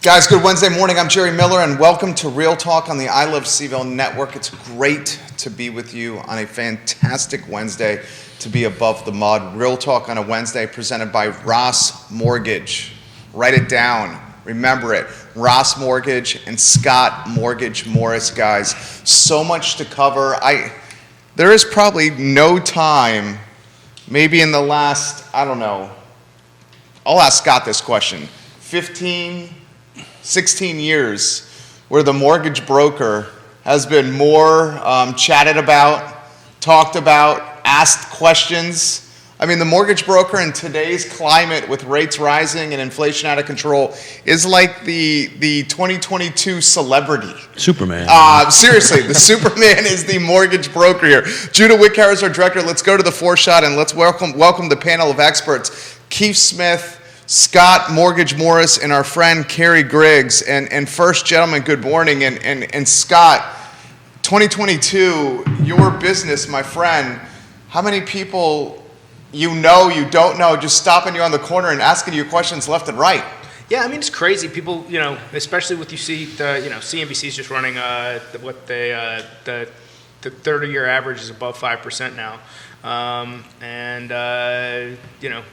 Guys, good Wednesday morning. I'm Jerry Miller, and welcome to Real Talk on the I Love Seville Network. It's great to be with you on a fantastic Wednesday, to be above the mud. Real Talk on a Wednesday presented by Ross Mortgage. Write it down. Remember it. Ross Mortgage and Scott Mortgage Morris, guys. So much to cover. There is probably no time, maybe in the last, I don't know, I'll ask Scott this question, 16 years where the mortgage broker has been more chatted about, talked about, asked questions. I mean, the mortgage broker in today's climate with rates rising and inflation out of control is like the 2022 celebrity. Superman. Seriously, the Superman is the mortgage broker here. Judah Wickhauer is our director. Let's go to the four-shot and let's welcome the panel of experts. Keith Smith, Scott Mortgage Morris, and our friend Kerry Griggs. And first, gentlemen, good morning. And Scott, 2022, your business, my friend, how many people you don't know, just stopping you on the corner and asking you questions left and right? Yeah, I mean, it's crazy. People, especially with CNBC's just running the 30-year average is above 5% now.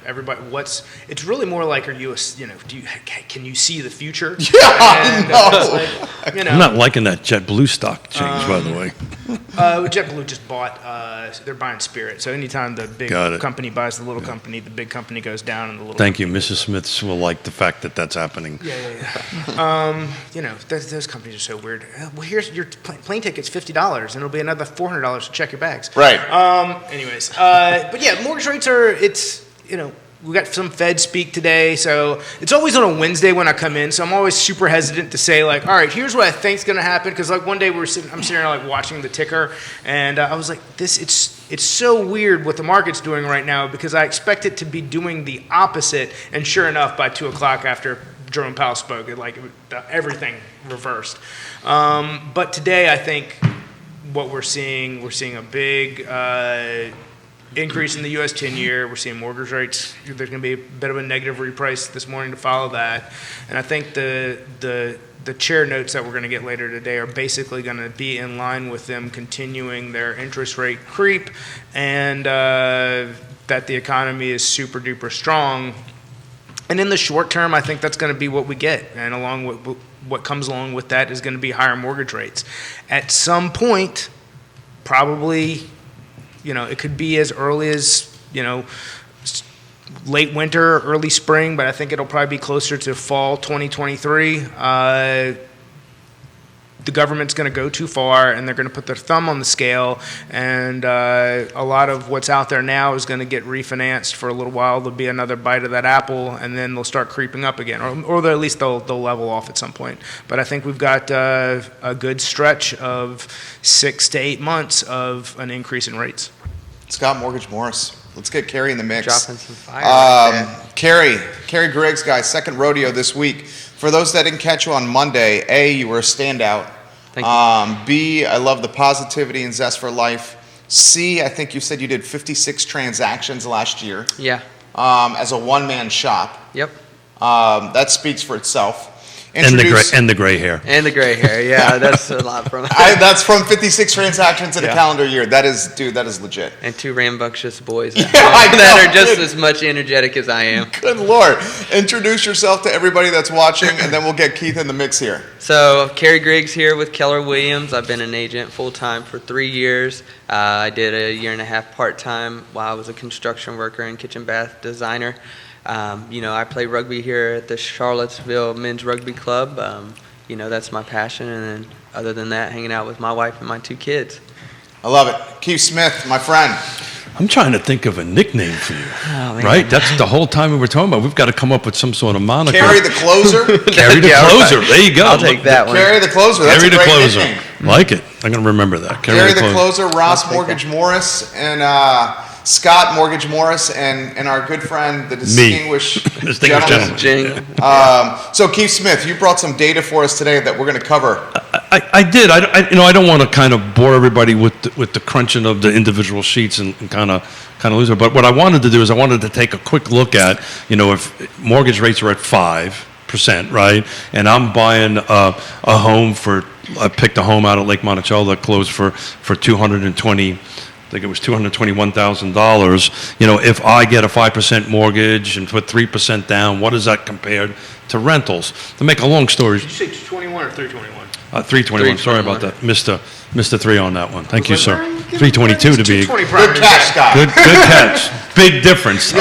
Everybody, it's really more like, can you see the future? Yeah, I'm not liking that JetBlue stock change, by the way. JetBlue just bought, they're buying Spirit. So anytime the big company buys the little company, the big company goes down and the little Thank you. Mrs. Smiths will like the fact that that's happening. Yeah. Those companies are so weird. Well, here's your plane ticket's $50 and it'll be another $400 to check your bags. Right. But yeah, mortgage rates we got some Fed speak today, so it's always on a Wednesday when I come in, so I'm always super hesitant to say, like, all right, here's what I think's going to happen, because like one day I'm sitting there like watching the ticker, and I was like, it's so weird what the market's doing right now, because I expect it to be doing the opposite, and sure enough, by 2 o'clock after Jerome Powell spoke, everything reversed. But today, I think what we're seeing a big increase in the U.S. 10-year. We're seeing mortgage rates. There's going to be a bit of a negative reprice this morning to follow that. And I think the chair notes that we're going to get later today are basically going to be in line with them continuing their interest rate creep, and that the economy is super duper strong. And in the short term, I think that's going to be what we get. And along with what comes along with that is going to be higher mortgage rates. At some point, probably, it could be as early as, late winter, early spring, but I think it'll probably be closer to fall 2023. The government's going to go too far, and they're going to put their thumb on the scale, and a lot of what's out there now is going to get refinanced for a little while. There'll be another bite of that apple, and then they'll start creeping up again, or at least they'll level off at some point. But I think we've got a good stretch of 6 to 8 months of an increase in rates. Scott Mortgage Morris. Let's get Kerry in the mix. Dropping some fire. Kerry Griggs, guys, second rodeo this week. For those that didn't catch you on Monday, A, you were a standout. Thank you. B, I love the positivity and zest for life. C, I think you said you did 56 transactions last year. Yeah. As a one-man shop. Yep. That speaks for itself. And the gray hair. And the gray hair, yeah, that's a lot from that's from 56 transactions in a calendar year. That is legit. And 2 rambunctious boys that are just as much energetic as I am. Good Lord. Introduce yourself to everybody that's watching, and then we'll get Keith in the mix here. So, Kerry Griggs here with Keller Williams. I've been an agent full-time for 3 years. I did a year and a half part-time while I was a construction worker and kitchen bath designer. I play rugby here at the Charlottesville Men's Rugby Club. That's my passion. And then other than that, hanging out with my wife and my 2 kids. I love it. Keith Smith, my friend. I'm trying to think of a nickname for you. Oh, man. Right? That's the whole time we were talking about. We've got to come up with some sort of moniker. Kerry the Closer? Kerry the Closer. Right. There you go. I'll take that one. Kerry the Closer. That's Kerry a great the Closer. nickname. Like it. I'm going to remember that. Kerry the Closer, Ross Mortgage Morris, and Scott Mortgage Morris, and our good friend, the distinguished gentleman. So Keith Smith, you brought some data for us today that we're going to cover. I did. I don't want to kind of bore everybody with the crunching of the individual sheets and kind of lose it. But what I wanted to do is I wanted to take a quick look at, if mortgage rates are at 5%, 5%, right? And I'm buying a home I picked a home out at Lake Monticello that closed for $221,000. If I get a 5% mortgage and put 3% down, what does that compare to rentals? To make a long story, Did you say 221 or 321? 321. Sorry about that. Missed a 3 on that one. Thank you, sir. Where are you getting- 322 to be. 220 Good primary catch, Scott. Good catch. Big difference.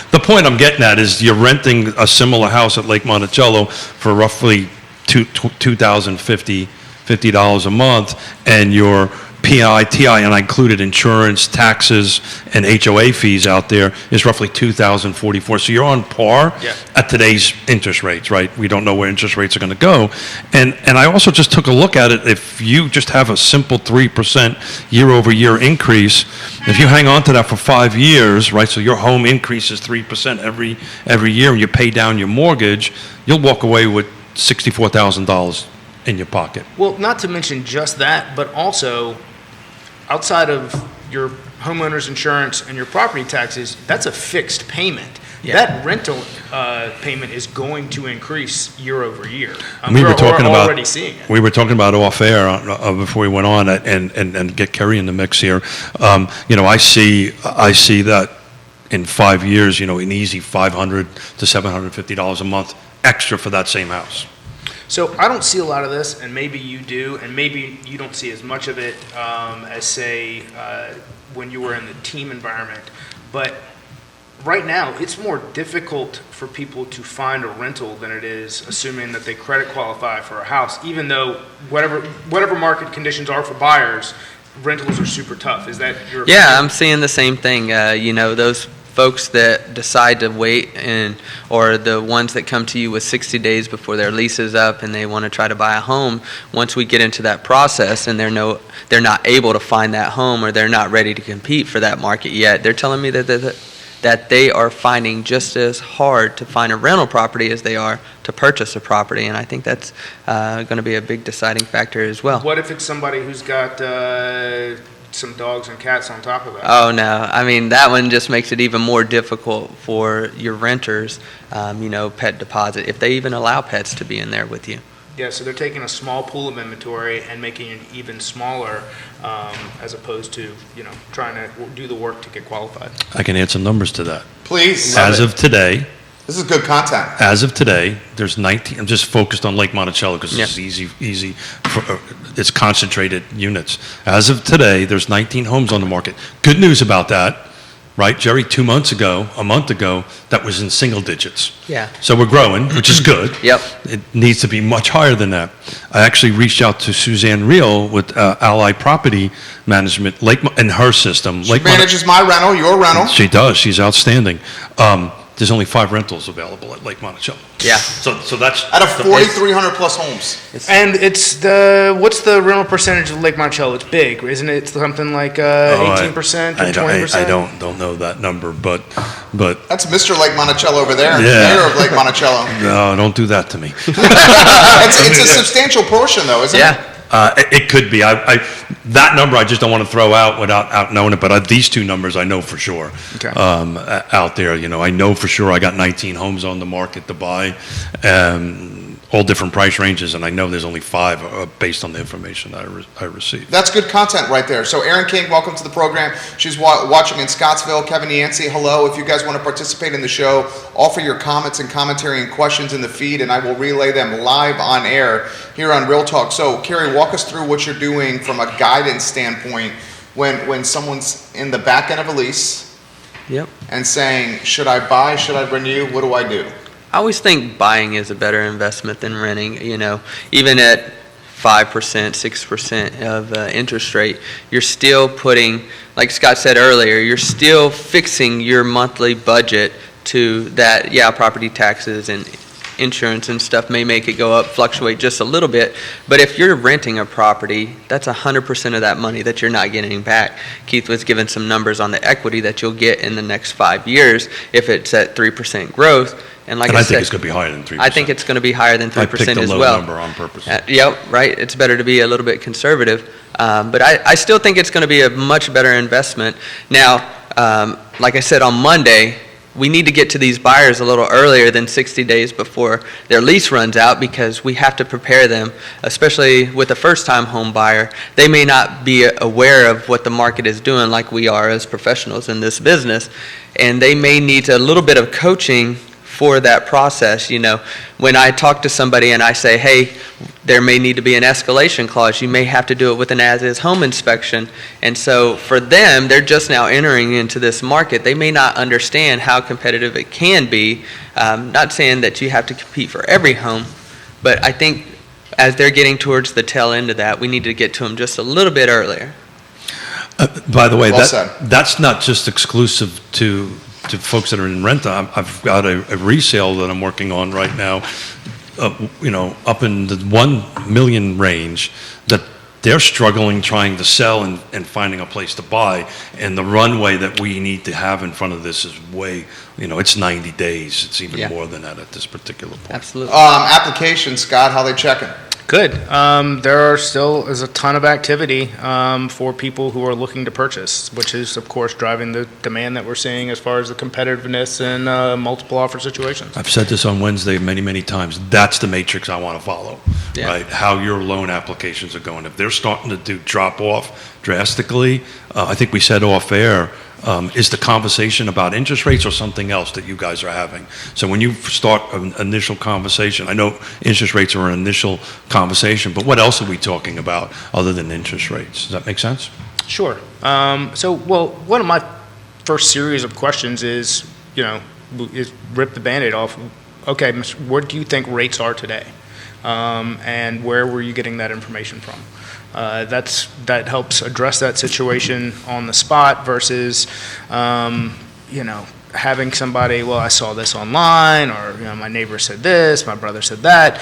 The point I'm getting at is you're renting a similar house at Lake Monticello for roughly $2,050 a month, and your PI, TI, and I included insurance, taxes, and HOA fees out there is roughly $2,044. So you're on par at today's interest rates, right? We don't know where interest rates are going to go. And I also just took a look at it. If you just have a simple 3% year-over-year increase, if you hang on to that for 5 years, right, so your home increases 3% every year and you pay down your mortgage, you'll walk away with $64,000 in your pocket. Well, not to mention just that, but also outside of your homeowner's insurance and your property taxes, that's a fixed payment. Yeah. That rental payment is going to increase year over year. We're already seeing it. We were talking about off air before we went on, and get Kerry in the mix here. I see that in 5 years, an easy $500 to $750 a month extra for that same house. So I don't see a lot of this, and maybe you do, and maybe you don't see as much of it as, say, when you were in the team environment. But right now, it's more difficult for people to find a rental than it is assuming that they credit qualify for a house, even though whatever market conditions are for buyers, rentals are super tough. Is that your opinion? Yeah, I'm seeing the same thing. Those folks that decide to wait or the ones that come to you with 60 days before their lease is up and they want to try to buy a home, once we get into that process and they're not able to find that home or they're not ready to compete for that market yet, they're telling me that they are finding just as hard to find a rental property as they are to purchase a property, and I think that's going to be a big deciding factor as well. What if it's somebody who's got some dogs and cats on top of that? Oh, no. I mean, that one just makes it even more difficult for your renters, pet deposit, if they even allow pets to be in there with you. Yeah, so they're taking a small pool of inventory and making it even smaller, as opposed to, trying to do the work to get qualified. I can add some numbers to that. Please. As of today, This is good content. As of today, there's 19. I'm just focused on Lake Monticello because Yep. it's easy. It's concentrated units. As of today, there's 19 homes on the market. Good news about that, right, Jerry? A month ago, that was in single digits. Yeah. So we're growing, which is good. Yep. It needs to be much higher than that. I actually reached out to Suzanne Reel with Ally Property Management, in her system. She manages my rental, your rental. She does. She's outstanding. There's only 5 rentals available at Lake Monticello. Yeah. So that's Out of 4,300 plus homes. And it's what's the rental percentage of Lake Monticello? It's big, isn't it? It's something like 18% or 20%? I don't know that number, but That's Mr. Lake Monticello over there, Yeah. mayor of Lake Monticello. no, don't do that to me. It's a substantial portion, though, isn't it? Yeah. It could be. That number I just don't want to throw out without knowing it. But these two numbers I know for sure. Okay. Out there, I know for sure I got 19 homes on the market to buy, all different price ranges, and I know there's only 5 based on the information I received. That's good content right there. So Erin King, welcome to the program. She's watching in Scottsville. Kevin Yancey, hello. If you guys want to participate in the show, offer your comments and commentary and questions in the feed, and I will relay them live on air here on Real Talk. So Kerry, walk us through what you're doing from a guidance standpoint when someone's in the back end of a lease Yep. and saying, should I buy, should I renew, what do I do? I always think buying is a better investment than renting. Even at 5%, 6% of interest rate, you're still putting, like Scott said earlier, you're still fixing your monthly budget to that. Yeah, property taxes and insurance and stuff may make it go up, fluctuate just a little bit, but if you're renting a property, that's 100% of that money that you're not getting back. Keith was given some numbers on the equity that you'll get in the next 5 years if it's at 3% growth. And like I said, think it's going to be higher than 3%. I think it's going to be higher than 3% I picked a as low well. number on purpose. Yep, right. It's better to be a little bit conservative, but I still think it's going to be a much better investment. Now, like I said on Monday, we need to get to these buyers a little earlier than 60 days before their lease runs out, because we have to prepare them, especially with a first-time home buyer. They may not be aware of what the market is doing like we are as professionals in this business, and they may need a little bit of coaching for that process. When I talk to somebody and I say, hey, there may need to be an escalation clause, you may have to do it with an as-is home inspection. And so for them, they're just now entering into this market. They may not understand how competitive it can be. Not saying that you have to compete for every home, but I think as they're getting towards the tail end of that, we need to get to them just a little bit earlier. By the way, Well said. that's not just exclusive to folks that are in rent. I've got a resale that I'm working on right now, up in the 1 million range, that they're struggling trying to sell and finding a place to buy. And the runway that we need to have in front of this is way, it's 90 days. It's even more than that at this particular point. Absolutely. Applications, Scott, how they checking? Good. There is a ton of activity for people who are looking to purchase, which is, of course, driving the demand that we're seeing as far as the competitiveness in multiple offer situations. I've said this on Wednesday many, many times. That's the matrix I want to follow, right? How your loan applications are going. If they're starting to drop off drastically, I think we said off air, is the conversation about interest rates or something else that you guys are having? So when you start an initial conversation, I know interest rates are an initial conversation, but what else are we talking about other than interest rates? Does that make sense? Sure. One of my first series of questions is rip the Band-Aid off. Okay, what do you think rates are today? And where were you getting that information from? That helps address that situation on the spot versus, having somebody, well, I saw this online, or my neighbor said this, my brother said that.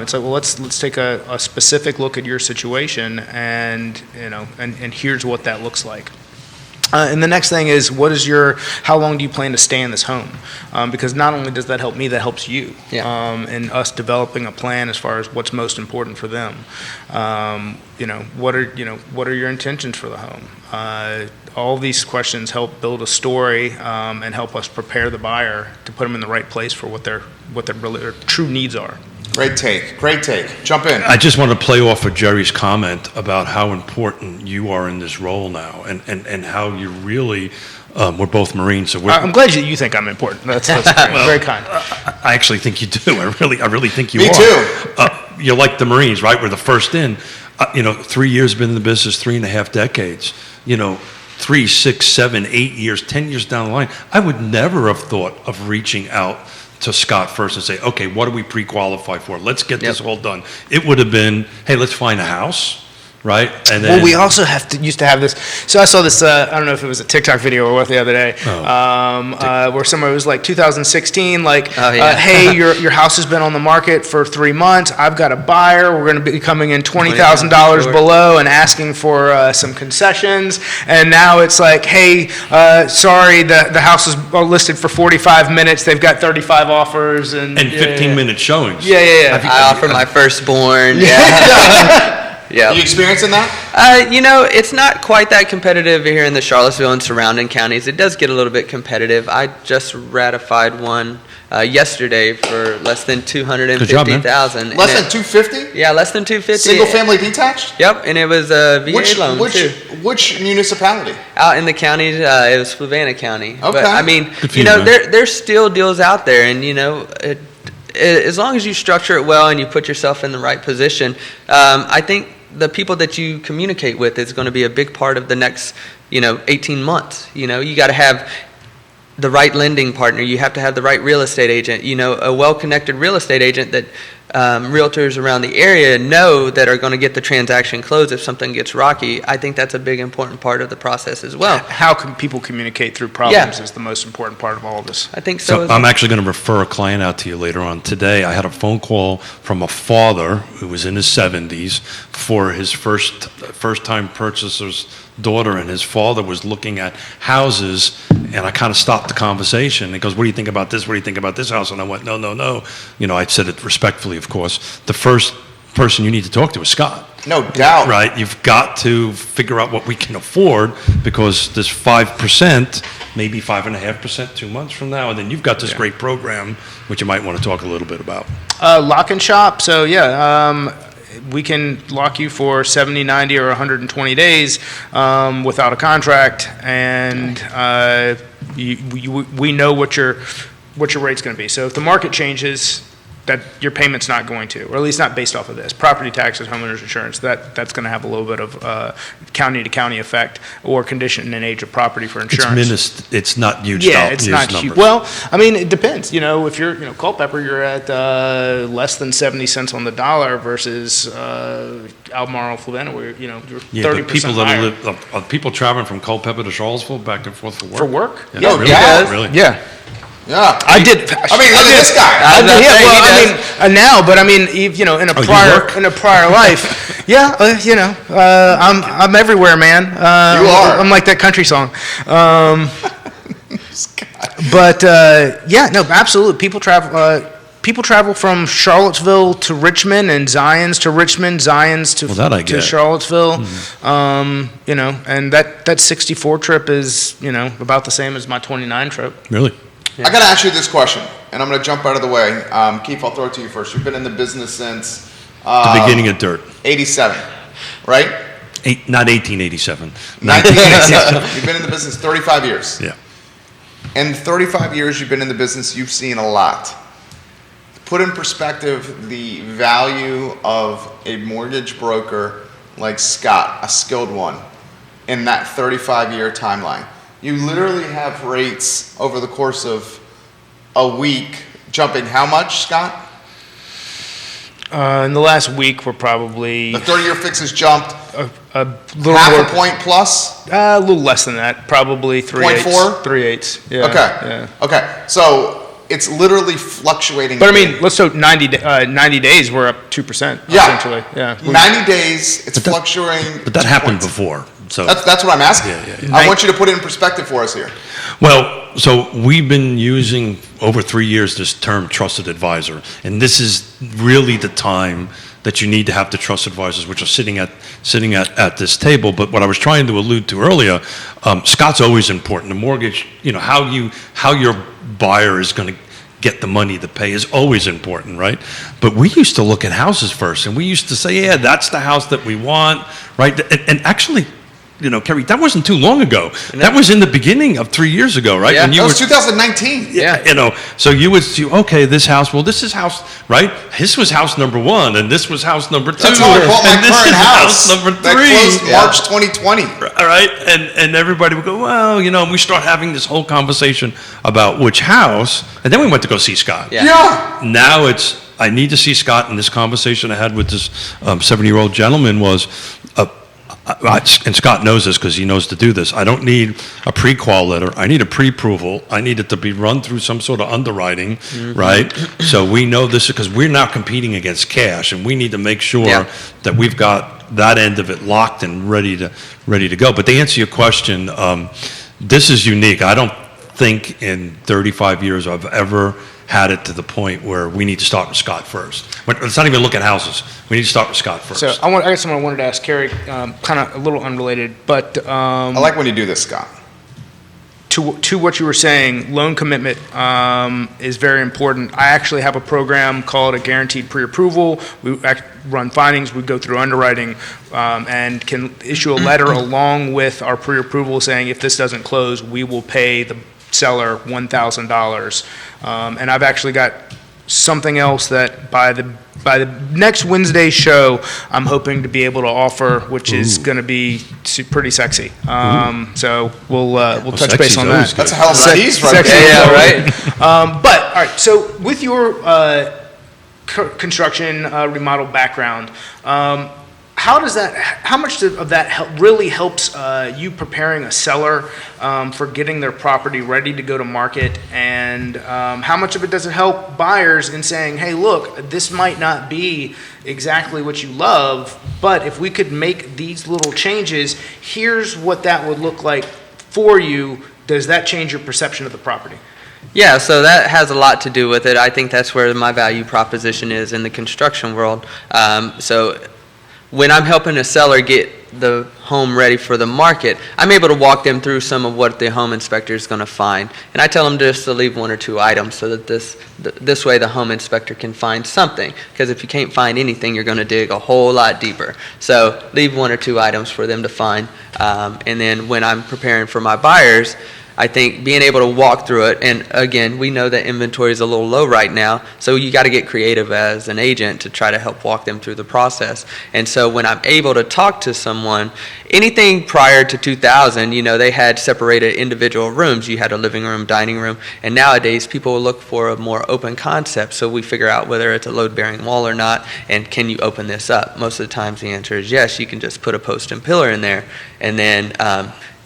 It's like, well, let's take a specific look at your situation, and and here's what that looks like. And the next thing is, how long do you plan to stay in this home? Because not only does that help me, that helps you. And us developing a plan as far as what's most important for them. What are your intentions for the home? All these questions help build a story and help us prepare the buyer to put them in the right place for what their true needs are. Great take. Jump in. I just want to play off of Jerry's comment about how important you are in this role now, and how you really, we're both Marines, so I'm glad you think I'm important. That's very kind. I actually think you do. I really think you Me are. too. You're like the Marines, right? We're the first in. 3 years been in the business, 3.5 decades. 3, 6, 7, 8 years, 10 years down the line, I would never have thought of reaching out to Scott first and say, okay, what do we pre-qualify for? Let's get this all done. It would have been, hey, let's find a house, right? And then, we also used to have this. So I saw this. I don't know if it was a TikTok video or what the other day, where somebody was like 2016, hey, your house has been on the market for 3 months. I've got a buyer. We're going to be coming in $20,000 below and asking for some concessions. And now it's like, hey, sorry, the house is listed for 45 minutes. They've got 35 offers and 15-minute showings. Yeah. I offered my firstborn. Yeah. You experiencing that? It's not quite that competitive here in the Charlottesville and surrounding counties. It does get a little bit competitive. I just ratified one yesterday for less than $250,000. Less than $250,000? Yeah, less than $250,000. Single family detached? Yep, and it was a VA loan too. Which municipality? Out in the county, it was Fluvanna County. Okay. But I mean, there's still deals out there, and as long as you structure it well and you put yourself in the right position, I think the people that you communicate with is going to be a big part of the next, 18 months. You got to have the right lending partner. You have to have the right real estate agent, a well-connected real estate agent that realtors around the area know that are going to get the transaction closed if something gets rocky. I think that's a big important part of the process as well. How can people communicate through problems is the most important part of all of this. I think so. So I'm actually going to refer a client out to you later on today. I had a phone call from a father who was in his 70s for his first-time purchaser's daughter, and his father was looking at houses, and I kind of stopped the conversation. He goes, what do you think about this? What do you think about this house? And I went, no. I said it respectfully, of course. The first person you need to talk to is Scott. No doubt. Right? You've got to figure out what we can afford, because this 5%, maybe 5.5% 2 months from now, and then you've got this great program, which you might want to talk a little bit about. Lock and shop. So we can lock you for 70, 90, or 120 days without a contract, and we know what your rate's going to be. So if the market changes, that your payment's not going to, or at least not based off of this. Property taxes, homeowners insurance, that's going to have a little bit of county-to-county effect, or condition and age of property for insurance. It's not huge. Yeah, it's not numbers. huge. Well, I mean, it depends. If you're, Culpeper, you're at less than 70 cents on the dollar versus Albemarle, Flavanna, where you're 30% higher. People traveling from Culpeper to Charlottesville back and forth for work. For work? Yeah, No really? doubt. Really? Yeah. Yeah. I did. I mean, look at this guy. Now, but I mean, in a prior life, yeah, I'm everywhere, man. You are. I'm like that country song. But no, absolutely. People travel from Charlottesville to Richmond, and Zions to Richmond, Zions to Charlottesville. Mm-hmm. And that 64 trip is about the same as my 29 trip. Really? I got to ask you this question, and I'm going to jump out of the way. Keith, I'll throw it to you first. You've been in the business since The beginning of dirt. 87, right? Not 1887. 1987. You've been in the business 35 years. Yeah. In 35 years you've been in the business, you've seen a lot. Put in perspective the value of a mortgage broker like Scott, a skilled one, in that 35-year timeline. You literally have rates over the course of a week jumping how much, Scott? In the last week, we're probably The 30-year fix has jumped a little half more, a point plus? a little less than that, probably 0.4? 3/8. Yeah. Okay. Yeah. Okay. So it's literally fluctuating. But I mean, let's say 90 days, we're up 2%. Yeah. Essentially. Yeah. 90 days, it's fluctuating. But that 2 happened points. before. So That's what I'm asking. Yeah. I want you to put it in perspective for us here. Well, so we've been using over 3 years this term trusted advisor, and this is really the time that you need to have the trusted advisors, which are sitting at this table. But what I was trying to allude to earlier, Scott's always important. The mortgage, how your buyer is going to get the money to pay is always important, right? But we used to look at houses first, and we used to say, yeah, that's the house that we want, right? And actually, Kerry, that wasn't too long ago. That was in the beginning of 3 years ago, right? Yeah. When you That was 2019. yeah. So you would see, okay, this house, well, this is house, right? This was house number 1, and this was house number 2. That's how I bought my and this current is house. number 3. That closed March 2020. All right, and everybody would go, well, we start having this whole conversation about which house, and then we went to go see Scott. Yeah. Now it's, I need to see Scott, and this conversation I had with this 70-year-old gentleman was, and Scott knows this because he knows to do this, I don't need a pre-qual letter, I need a pre-approval, I need it to be run through some sort of underwriting, right? So we know this because we're now competing against cash, and we need to make sure that we've got that end of it locked and ready to go. But to answer your question, this is unique. I don't think in 35 years I've ever had it to the point where we need to start with Scott first. But let's not even look at houses. We need to start with Scott first. So I got something I wanted to ask Kerry, kind of a little unrelated, but I like when you do this, Scott. to what you were saying, loan commitment is very important. I actually have a program called a guaranteed pre-approval. We run findings, we go through underwriting, and can issue a letter along with our pre-approval saying if this doesn't close, we will pay the seller $1,000. And I've actually got something else that by the next Wednesday show, I'm hoping to be able to offer, which is going to be pretty sexy. So we'll touch base on that. That's a hell of a tease right Sexy. there. Yeah, right. But all right, so with your construction remodel background, how much of that really helps you preparing a seller for getting their property ready to go to market, and how much of it does it help buyers in saying, hey, look, this might not be exactly what you love, but if we could make these little changes, here's what that would look like for you. Does that change your perception of the property? Yeah, so that has a lot to do with it. I think that's where my value proposition is in the construction world. So when I'm helping a seller get the home ready for the market, I'm able to walk them through some of what the home inspector is going to find. And I tell them just to leave 1 or 2 items so that this way the home inspector can find something. Because if you can't find anything, you're going to dig a whole lot deeper. So leave 1 or 2 items for them to find. And then when I'm preparing for my buyers, I think being able to walk through it, and again, we know that inventory is a little low right now, so you got to get creative as an agent to try to help walk them through the process. And so when I'm able to talk to someone, anything prior to 2000, they had separated individual rooms. You had a living room, dining room, and nowadays people look for a more open concept, so we figure out whether it's a load-bearing wall or not, and can you open this up? Most of the times the answer is yes. You can just put a post and pillar in there, and then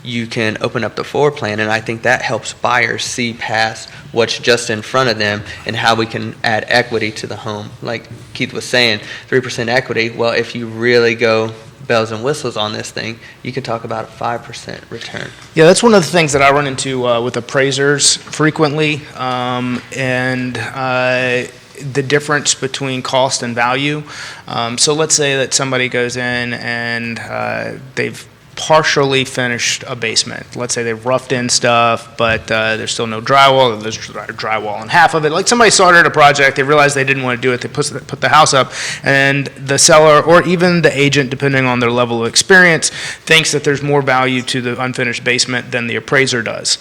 you can open up the floor plan, and I think that helps buyers see past what's just in front of them and how we can add equity to the home. Like Keith was saying, 3% equity. Well, if you really go bells and whistles on this thing, you can talk about a 5% return. Yeah, that's one of the things that I run into with appraisers frequently, and the difference between cost and value. So let's say that somebody goes in and they've partially finished a basement. Let's say they've roughed in stuff, but there's still no drywall, or there's drywall in half of it. Like somebody started a project, they realized they didn't want to do it, they put the house up, and the seller, or even the agent, depending on their level of experience, thinks that there's more value to the unfinished basement than the appraiser does.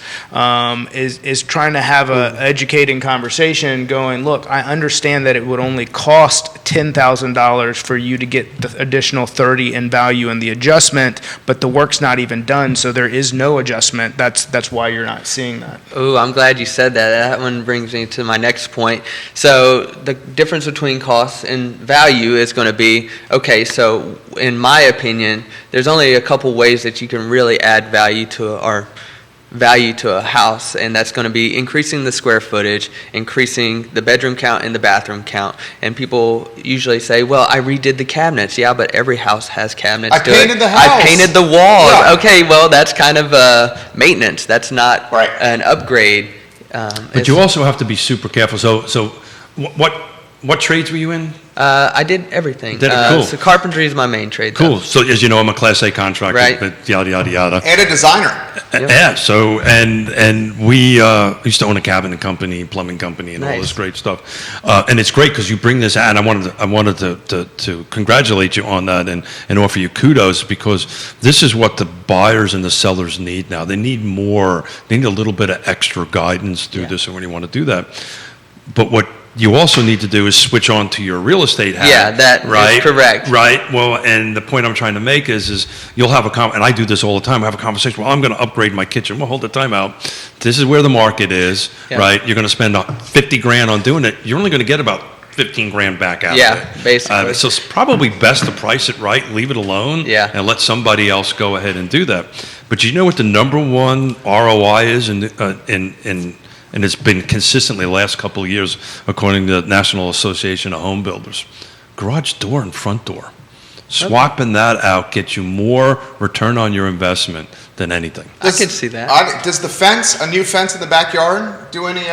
Is trying to have a educating conversation going, look, I understand that it would only cost $10,000 for you to get the additional $30,000 in value in the adjustment, but the work's not even done, so there is no adjustment. That's why you're not seeing that. Oh, I'm glad you said that. That one brings me to my next point. So the difference between cost and value is going to be, okay, so in my opinion, there's only a couple ways that you can really add value to a house, and that's going to be increasing the square footage, increasing the bedroom count and the bathroom count. And people usually say, well, I redid the cabinets. Yeah, but every house has cabinets. I painted the house. I painted the walls. Yeah. Okay, well, that's kind of maintenance. That's not an upgrade. But you also have to be super careful. So what trades were you in? I did everything. Cool. So carpentry is my main trade. Cool. Though. So as you know, I'm a Class A contractor, Right. but yada, yada, yada. And a designer. Yep. Yeah, so, and we used to own a cabinet company, plumbing company, and all Nice. this great stuff. And it's great because you bring this out, and I wanted to congratulate you on that and offer you kudos, because this is what the buyers and the sellers need now. They need more, they need a little bit of extra guidance through this when you want to do that. But what you also need to do is switch on to your real estate hat. Yeah, that is correct. Right. Well, and the point I'm trying to make is you'll have and I do this all the time. I have a conversation. Well, I'm going to upgrade my kitchen. Well, hold the time out. This is where the market is, right? You're going to spend $50,000 on doing it. You're only going to get about $15,000 back out of it. Yeah, basically. So it's probably best to price it right, leave it alone, and let somebody else go ahead and do that. But you know what the number one ROI is and it's been consistently the last couple of years, according to the National Association of Home Builders? Garage door and front door. Swapping that out gets you more return on your investment than anything. I can see that. Does the a new fence in the backyard, do any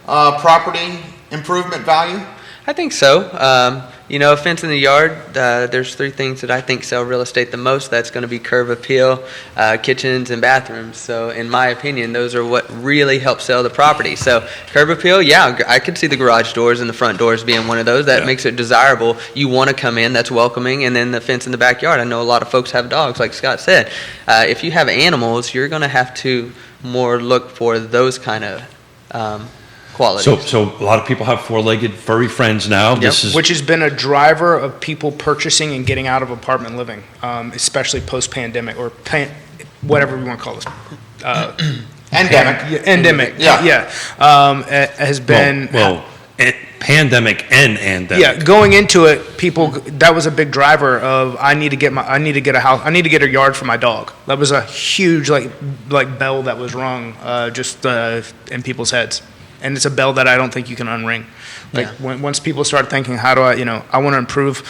property improvement value? I think so. A fence in the yard, there's 3 things that I think sell real estate the most. That's going to be curb appeal, kitchens, and bathrooms. So in my opinion, those are what really help sell the property. So curb appeal, I could see the garage doors and the front doors being one of those. That makes it desirable. You want to come in, that's welcoming. And then the fence in the backyard. I know a lot of folks have dogs, like Scott said. If you have animals, you're going to have to more look for those kind of qualities. So a lot of people have 4-legged furry friends now. Which has been a driver of people purchasing and getting out of apartment living, especially post-pandemic, or whatever we want to call this. Endemic. Has been pandemic and endemic. Yeah, going into it, that was a big driver of I need to get a house, I need to get a yard for my dog. That was a huge like bell that was rung just in people's heads. And it's a bell that I don't think you can unring. Once people start thinking, how do I want to improve,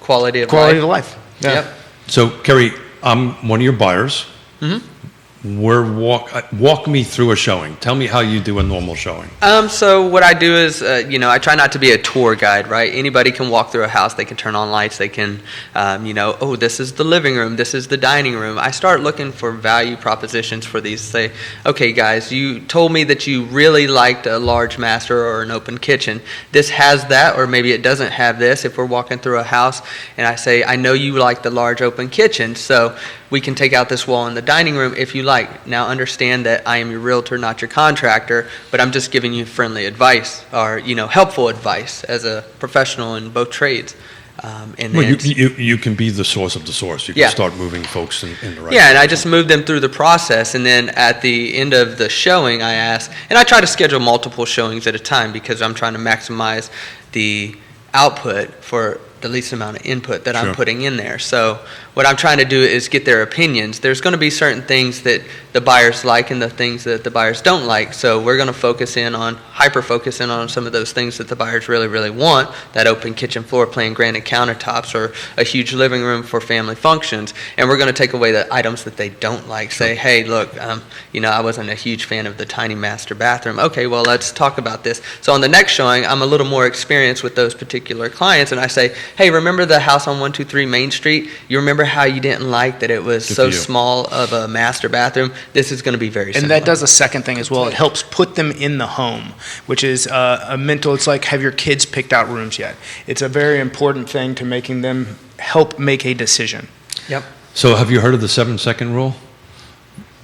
quality of life. Yeah. Yep. So, Kerry, I'm one of your buyers. Mm-hmm. walk me through a showing. Tell me how you do a normal showing. So what I do is, I try not to be a tour guide, right? Anybody can walk through a house. They can turn on lights. They can, oh, this is the living room. This is the dining room. I start looking for value propositions for these. Say, okay, guys, you told me that you really liked a large master or an open kitchen. This has that, or maybe it doesn't have this. If we're walking through a house and I say, I know you like the large open kitchen, so we can take out this wall in the dining room if you like. Now understand that I am your realtor, not your contractor, but I'm just giving you friendly advice or, helpful advice as a professional in both trades. And Well, then, you can be the source of the source. You can Yeah. start moving folks in the right yeah, and I direction. just move them through the process, and then at the end of the showing, I ask, and I try to schedule multiple showings at a time because I'm trying to maximize the output for the least amount of input that Sure. I'm putting in there. So what I'm trying to do is get their opinions. There's going to be certain things that the buyers like and the things that the buyers don't like. So we're going to hyper focus in on some of those things that the buyers really, really want, that open kitchen floor plan, granite countertops, or a huge living room for family functions. And we're going to take away the items that they don't like. Say, hey, look, I wasn't a huge fan of the tiny master bathroom. Okay, well, let's talk about this. So on the next showing, I'm a little more experienced with those particular clients, and I say, hey, remember the house on 123 Main Street? You remember how you didn't like that it was Good so for you. small of a master bathroom? This is going to be very And similar. that does a second thing as well. It helps put them in the home, which is a mental, it's like, have your kids picked out rooms yet? It's a very important thing to making them help make a decision. Yep. So have you heard of the 7-second rule?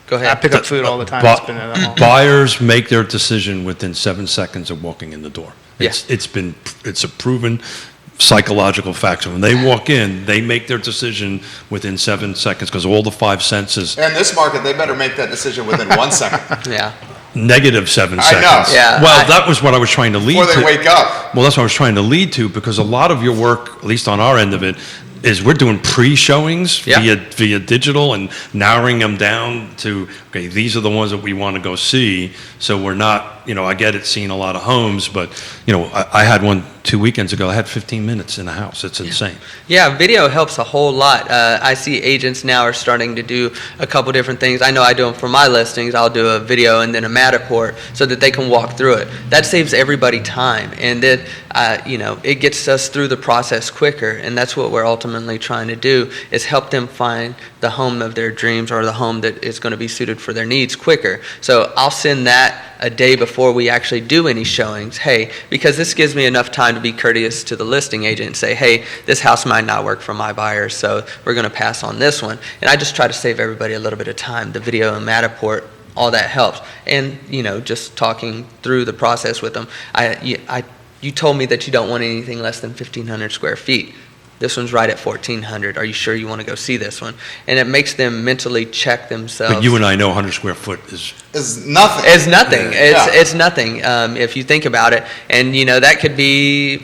Go I ahead. pick up food all the time. Bu- It's been in the home. Buyers make their decision within 7 seconds of walking in the door. Yeah. It's a proven psychological fact. So when they walk in, they make their decision within 7 seconds because all the 5 senses, In this market, they better make that decision within 1 second Yeah. negative 7 I seconds. know. Yeah, Well, that was what I was trying to lead before to. they wake up. Well, that's what I was trying to lead to because a lot of your work, at least on our end of it, is we're doing pre-showings Yeah. via digital and narrowing them down to, okay, these are the ones that we want to go see. So we're not, I get it, seeing a lot of homes, but, I had one 2 weekends ago. I had 15 minutes in the house. It's insane. Yeah, video helps a whole lot. I see agents now are starting to do a couple different things. I know I do them for my listings. I'll do a video and then a Matterport so that they can walk through it. That saves everybody time, and that it gets us through the process quicker. And that's what we're ultimately trying to do, is help them find the home of their dreams or the home that is going to be suited for their needs quicker. So I'll send that a day before we actually do any showings. Hey, because this gives me enough time to be courteous to the listing agent and say, hey, this house might not work for my buyers, so we're going to pass on this one. And I just try to save everybody a little bit of time. The video and Matterport, all that helps. And, just talking through the process with them. You told me that you don't want anything less than 1,500 square feet. This one's right at 1,400. Are you sure you want to go see this one? And it makes them mentally check themselves. But you and I know 100 square foot is Is nothing. It's nothing. Yeah. It's nothing if you think about it. And, that could be,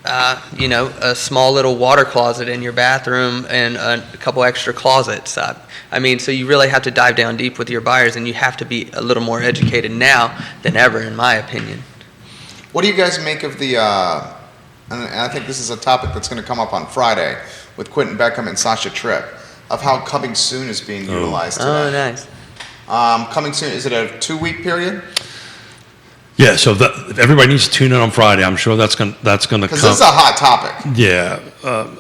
a small little water closet in your bathroom and a couple extra closets. So you really have to dive down deep with your buyers, and you have to be a little more educated now than ever, in my opinion. What do you guys make of the, and I think this is a topic that's going to come up on Friday with Quentin Beckham and Sasha Tripp, of how coming soon is being utilized today. Oh, nice. Coming soon, is it a 2-week period? Yeah, so if everybody needs to tune in on Friday. I'm sure that's going to Because come. this is a hot topic. Yeah.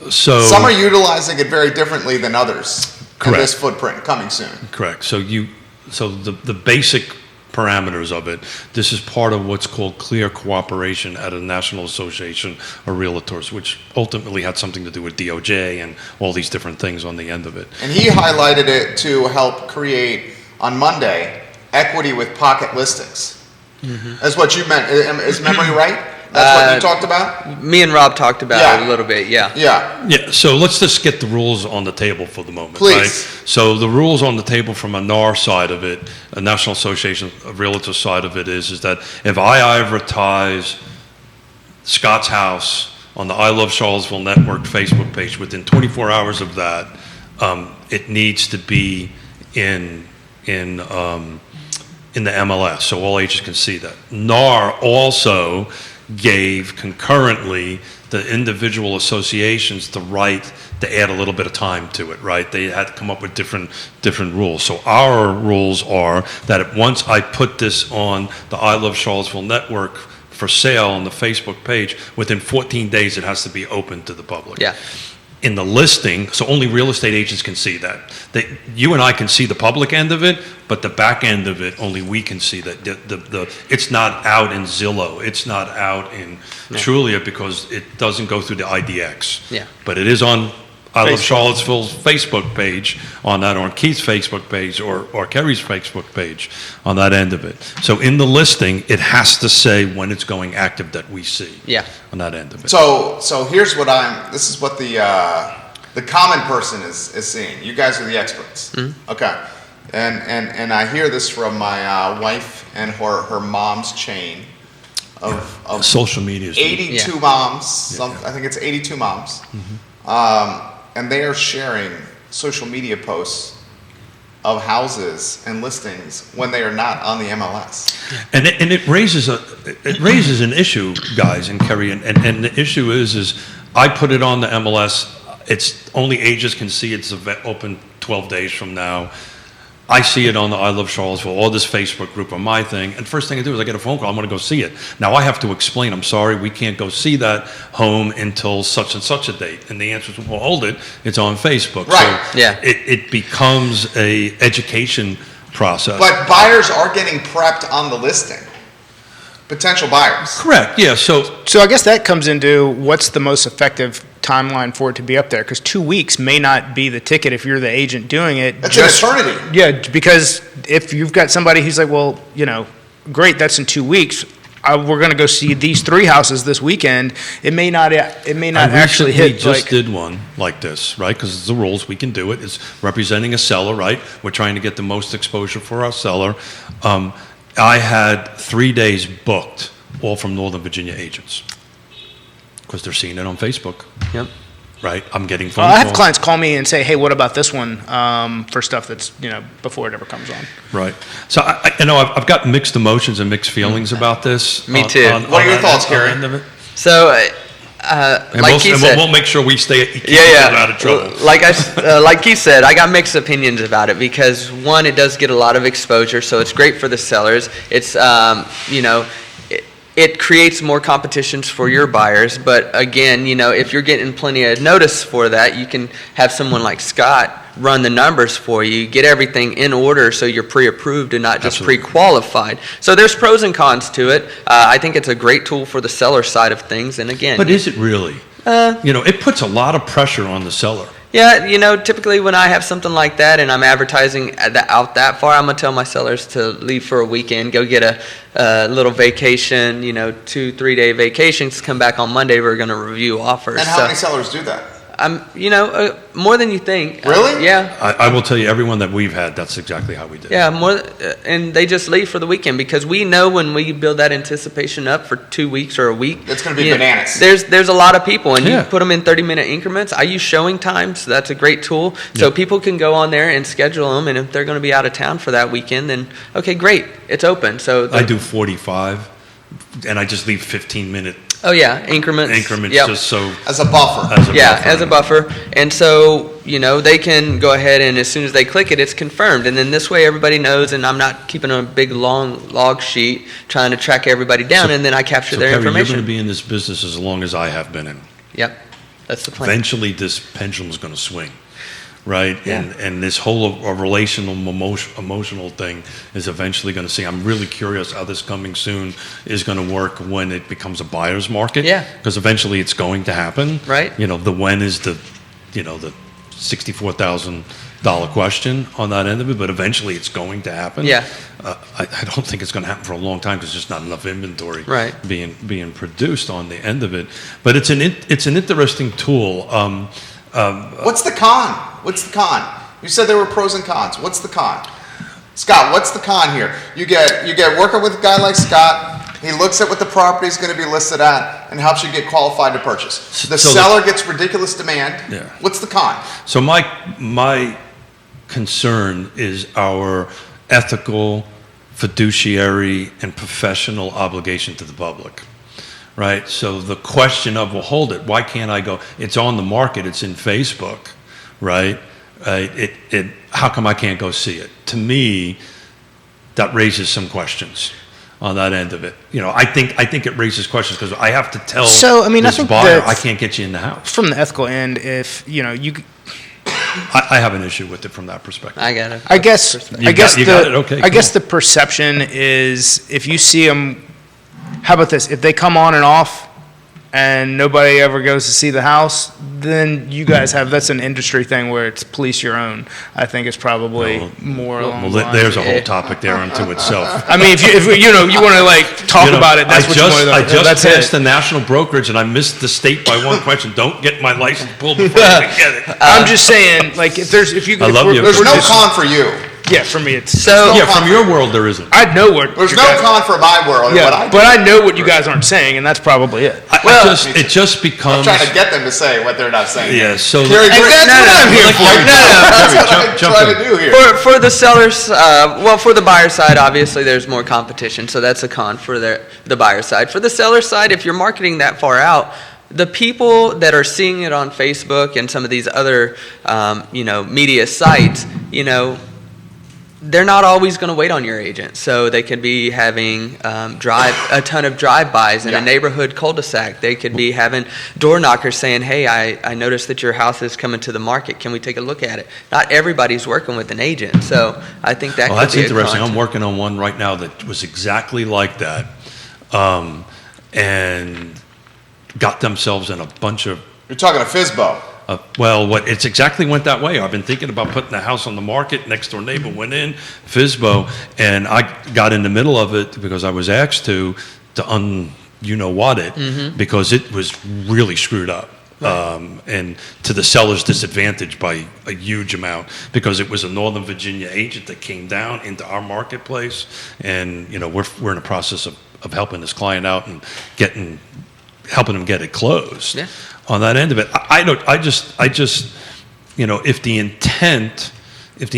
So Some are utilizing it very differently than others. In Correct. this footprint, coming soon. Correct. So the basic parameters of it. This is part of what's called clear cooperation at a National Association of Realtors, which ultimately had something to do with DOJ and all these different things on the end of it. And he highlighted it to help create, on Monday, equity with pocket listings. That's what you meant. Is memory right? That's what you talked about? Me and Rob talked about it a little bit, yeah. Yeah. Yeah, so let's just get the rules on the table for the moment. Please. Right? So the rules on the table from a NAR side of it, a National Association of Realtors side of it is that if I advertise Scott's house on the I Love Charlottesville Network Facebook page, within 24 hours of that, it needs to be in the MLS, so all agents can see that. NAR also gave concurrently the individual associations the right to add a little bit of time to it, right? They had to come up with different rules. So our rules are that once I put this on the I Love Charlottesville network for sale on the Facebook page, within 14 days it has to be open to the public. Yeah. In the listing, so only real estate agents can see that. You and I can see the public end of it, but the back end of it, only we can see that. It's not out in Zillow, it's not out in Trulia because it doesn't go through the IDX. Yeah. But it is on I Love Facebook. Charlottesville's Facebook page on that, or on Keith's Facebook page, or Kerry's Facebook page on that end of it. So in the listing, it has to say when it's going active that we see. Yeah. On that end of it. So here's what this is what the common person is seeing. You guys are the experts. Okay. And I hear this from my wife and her mom's chain of Social media is 82 moms. I think it's 82 moms. And they are sharing social media posts of houses and listings when they are not on the MLS. And it raises an issue, guys, and Kerry, and the issue is I put it on the MLS. It's only agents can see it's open 12 days from now. I see it on the I Love Charlottesville, or this Facebook group, or my thing, and first thing I do is I get a phone call. I'm going to go see it. Now I have to explain. I'm sorry, we can't go see that home until such and such a date. And the answer is, well, hold it. It's on Facebook. Right. So Yeah. it becomes a education process. But buyers are getting prepped on the listing. Potential buyers. Correct. Yeah. So So I guess that comes into what's the most effective timeline for it to be up there, because 2 weeks may not be the ticket if you're the agent doing it. That's an eternity. Yeah, because if you've got somebody who's like, well, great, that's in 2 weeks. We're going to go see these 3 houses this weekend. It may not actually hit. We just did one like this, right? Because it's the rules. We can do it. It's representing a seller, right? We're trying to get the most exposure for our seller. I had 3 days booked, all from Northern Virginia agents, because they're seeing it on Facebook. Yep. Right? I'm getting phone I have calls. clients call me and say, hey, what about this one, for stuff that's, before it ever comes on. Right. So I've got mixed emotions and mixed feelings about this. Me too. What are your thoughts, Kerry? So, And like Keith said, we'll make sure we stay out of trouble. Like Keith said, I got mixed opinions about it because one, it does get a lot of exposure, so it's great for the sellers. It's it creates more competitions for your buyers, but again, if you're getting plenty of notice for that, you can have someone like Scott run the numbers for you, get everything in order so you're pre-approved and not just Absolutely. pre-qualified. So there's pros and cons to it. I think it's a great tool for the seller side of things, and again, But is it really? It puts a lot of pressure on the seller. yeah, typically when I have something like that and I'm advertising out that far, I'm going to tell my sellers to leave for a weekend, go get a little vacation, 2-3 day vacations, come back on Monday, we're going to review offers. And how many sellers do that? More than you think. Really? Yeah. I will tell you, everyone that we've had, that's exactly how we did it. Yeah, and they just leave for the weekend because we know when we build that anticipation up for 2 weeks or a week, It's going to be bananas. There's a lot of people, and Yeah. you put them in 30-minute increments. I use showing times, so that's a great tool. So Yeah. people can go on there and schedule them, and if they're going to be out of town for that weekend, then okay, great, it's open. So I do 45, and I just leave 15-minute Oh yeah, increments. Yep. just so As a buffer. As a buffer. And so, they can go ahead and as soon as they click it, it's confirmed. And then this way everybody knows, and I'm not keeping a big long log sheet trying to track everybody down, and then I capture their Kerry, information. you're going to be in this business as long as I have been in. Yep, that's the plan. Eventually, this pendulum is going to swing, right? Yeah. And this whole relational, emotional thing is eventually going to see. I'm really curious how this coming soon is going to work when it becomes a buyer's market. Yeah. Because eventually it's going to happen. Right. The when is the $64,000 question on that end of it, but eventually it's going to happen. Yeah. I don't think it's going to happen for a long time because there's just not enough inventory Right. being produced on the end of it. But it's an interesting tool. What's the con? What's the con? You said there were pros and cons. What's the con? Scott, what's the con here? You get working with a guy like Scott. He looks at what the property is going to be listed at and helps you get qualified to purchase. The seller gets ridiculous demand. Yeah. What's the con? So my concern is our ethical, fiduciary, and professional obligation to the public, right? So the question of, well, hold it, why can't I go? It's on the market, it's in Facebook, right? How come I can't go see it? To me, that raises some questions on that end of it. I think it raises questions because I have to tell this buyer, I can't get you in the house. From the ethical end, if I have an issue with it from that perspective. I got it. I guess You got it? Okay, I guess the perception is if you see them, how about this? If they come on and off and nobody ever goes to see the house, then you guys that's an industry thing where it's police your own. I think it's probably more along the lines. There's a whole topic there unto itself. I mean, if you want to talk about it, that's what you want to. I just that's passed it. the national brokerage and I missed the state by one question. Don't get my license pulled before I can get it. I'm just saying, like, if I love you. There's no con for you. Yeah, for me, it's So Yeah, from your world there isn't. I know what There's you no guys- con for my world. Yeah, but I know what you guys aren't saying, and that's probably it. It just I'm becomes. trying to get them to say what they're not saying. Yeah, so. Kerry Griggs, that's what I'm here for. That's what I'm Jump trying in. to do here. For the sellers, for the buyer side, obviously there's more competition, so that's a con for the buyer side. For the seller side, if you're marketing that far out, the people that are seeing it on Facebook and some of these other, media sites, they're not always going to wait on your agent. So they could be having a ton of drive-bys in a neighborhood cul-de-sac. They could be having door knockers saying, hey, I noticed that your house is coming to the market. Can we take a look at it? Not everybody's working with an agent. So I think that Well, could that's be interesting. a con. I'm working on one right now that was exactly like that, and got themselves in a bunch of. You're talking to Fizbo. It's exactly went that way. I've been thinking about putting the house on the market. Next door neighbor went in, Fizbo, and I got in the middle of it because I was asked to what it, because it was really screwed up. And to the seller's disadvantage by a huge amount, because it was a Northern Virginia agent that came down into our marketplace, and we're in the process of helping this client out and helping him get it closed. Yeah. On that end of it, I just if the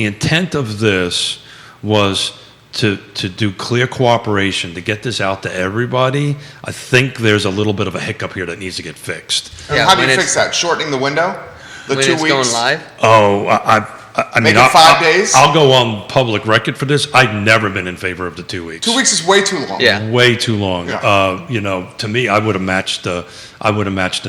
intent of this was to do clear cooperation, to get this out to everybody, I think there's a little bit of a hiccup here that needs to get fixed. And Yeah, how do you when fix that? Shortening the window? The When 2 it's weeks? going live? Oh, I Make mean, it 5 days? I'll go on public record for this. I've never been in favor of the 2 weeks. 2 weeks is way too long. Yeah. Way too long. Yeah. To me, I would have matched the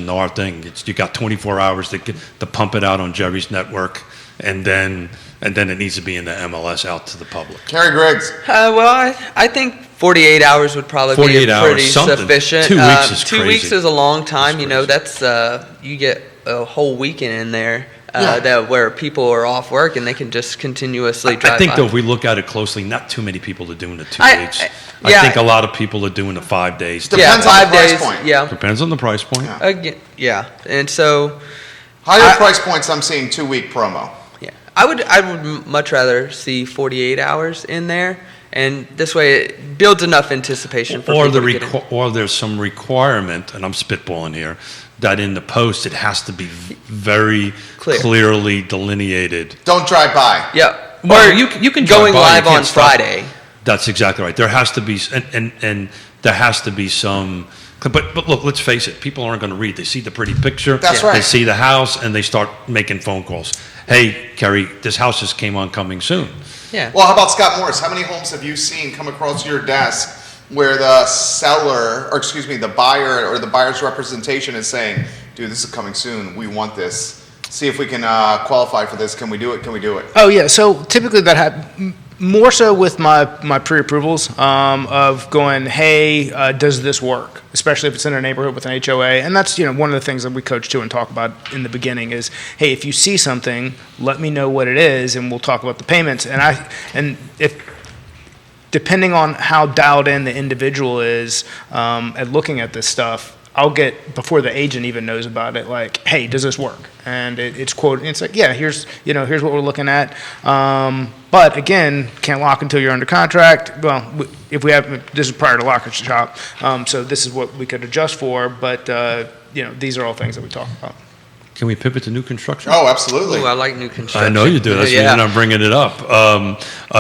NAR thing. You got 24 hours to pump it out on Jerry's network, and then it needs to be in the MLS out to the public. Kerry Griggs. I think 48 hours would probably 48 be hours, pretty something. sufficient. 2 weeks is 2 crazy. weeks is a long time. That's That's you get a whole weekend in there Yeah. where people are off work and they can just continuously drive I think, by. though, if we look at it closely, not too many people are doing the 2 weeks. I yeah. think a lot of people are doing the 5 days. Depends on the 5 price days. point. Yeah. Depends on the price point. Yeah. Again, and so Higher price points, I'm seeing 2 week promo. yeah, I would much rather see 48 hours in there, and this way it builds enough anticipation for Or people to get in. or there's some requirement, and I'm spitballing here, that in the post it has to be very clearly delineated. Don't drive by. Yeah. Well, Or you can going drive by, you live can't on stop. Friday. That's exactly right. There has to be, and there has to be some. But look, let's face it. People aren't going to read. They see the pretty picture. That's They right. see the house, and they start making phone calls. Hey, Kerry, this house just came on coming soon. Yeah. Well, how about Scott Morris? How many homes have you seen come across your desk where the seller, or excuse me, the buyer or the buyer's representation is saying, dude, this is coming soon. We want this. See if we can qualify for this. Can we do it? Can we do it? Oh yeah, so typically that more so with my pre-approvals of going, hey, does this work? Especially if it's in a neighborhood with an HOA, and that's one of the things that we coach to and talk about in the beginning is, hey, if you see something, let me know what it is, and we'll talk about the payments. And if depending on how dialed in the individual is at looking at this stuff, I'll get, before the agent even knows about it, like, hey, does this work? And it's quoted, it's like, yeah, here's what we're looking at. But again, can't lock until you're under contract. Well, if we have, this is prior to lock and shop, so this is what we could adjust for, but these are all things that we talk about. Can we pivot to new construction? Oh, absolutely. Ooh, I like new construction. I know you do. That's the reason I'm bringing it up.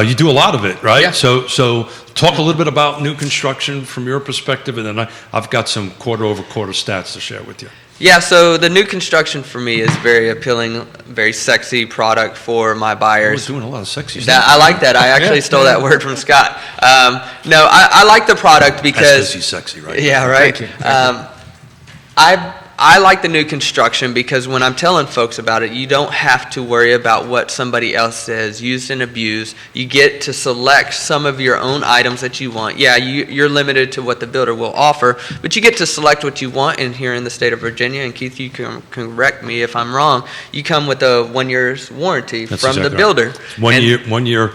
You do a lot of it, right? Yeah. So talk a little bit about new construction from your perspective, and then I've got some quarter-over-quarter stats to share with you. Yeah, so the new construction for me is very appealing, very sexy product for my We're buyers. doing a lot of sexy That, stuff. I like that. I actually stole that word from Scott. No, I like the product That's because he's sexy, right? yeah, right. Thank you. I like the new construction because when I'm telling folks about it, you don't have to worry about what somebody else says, used and abused. You get to select some of your own items that you want. Yeah, you're limited to what the builder will offer, but you get to select what you want. And here in the state of Virginia, and Keith, you can correct me if I'm wrong, you come with a 1 year's warranty That's from exactly the right. builder. One And year,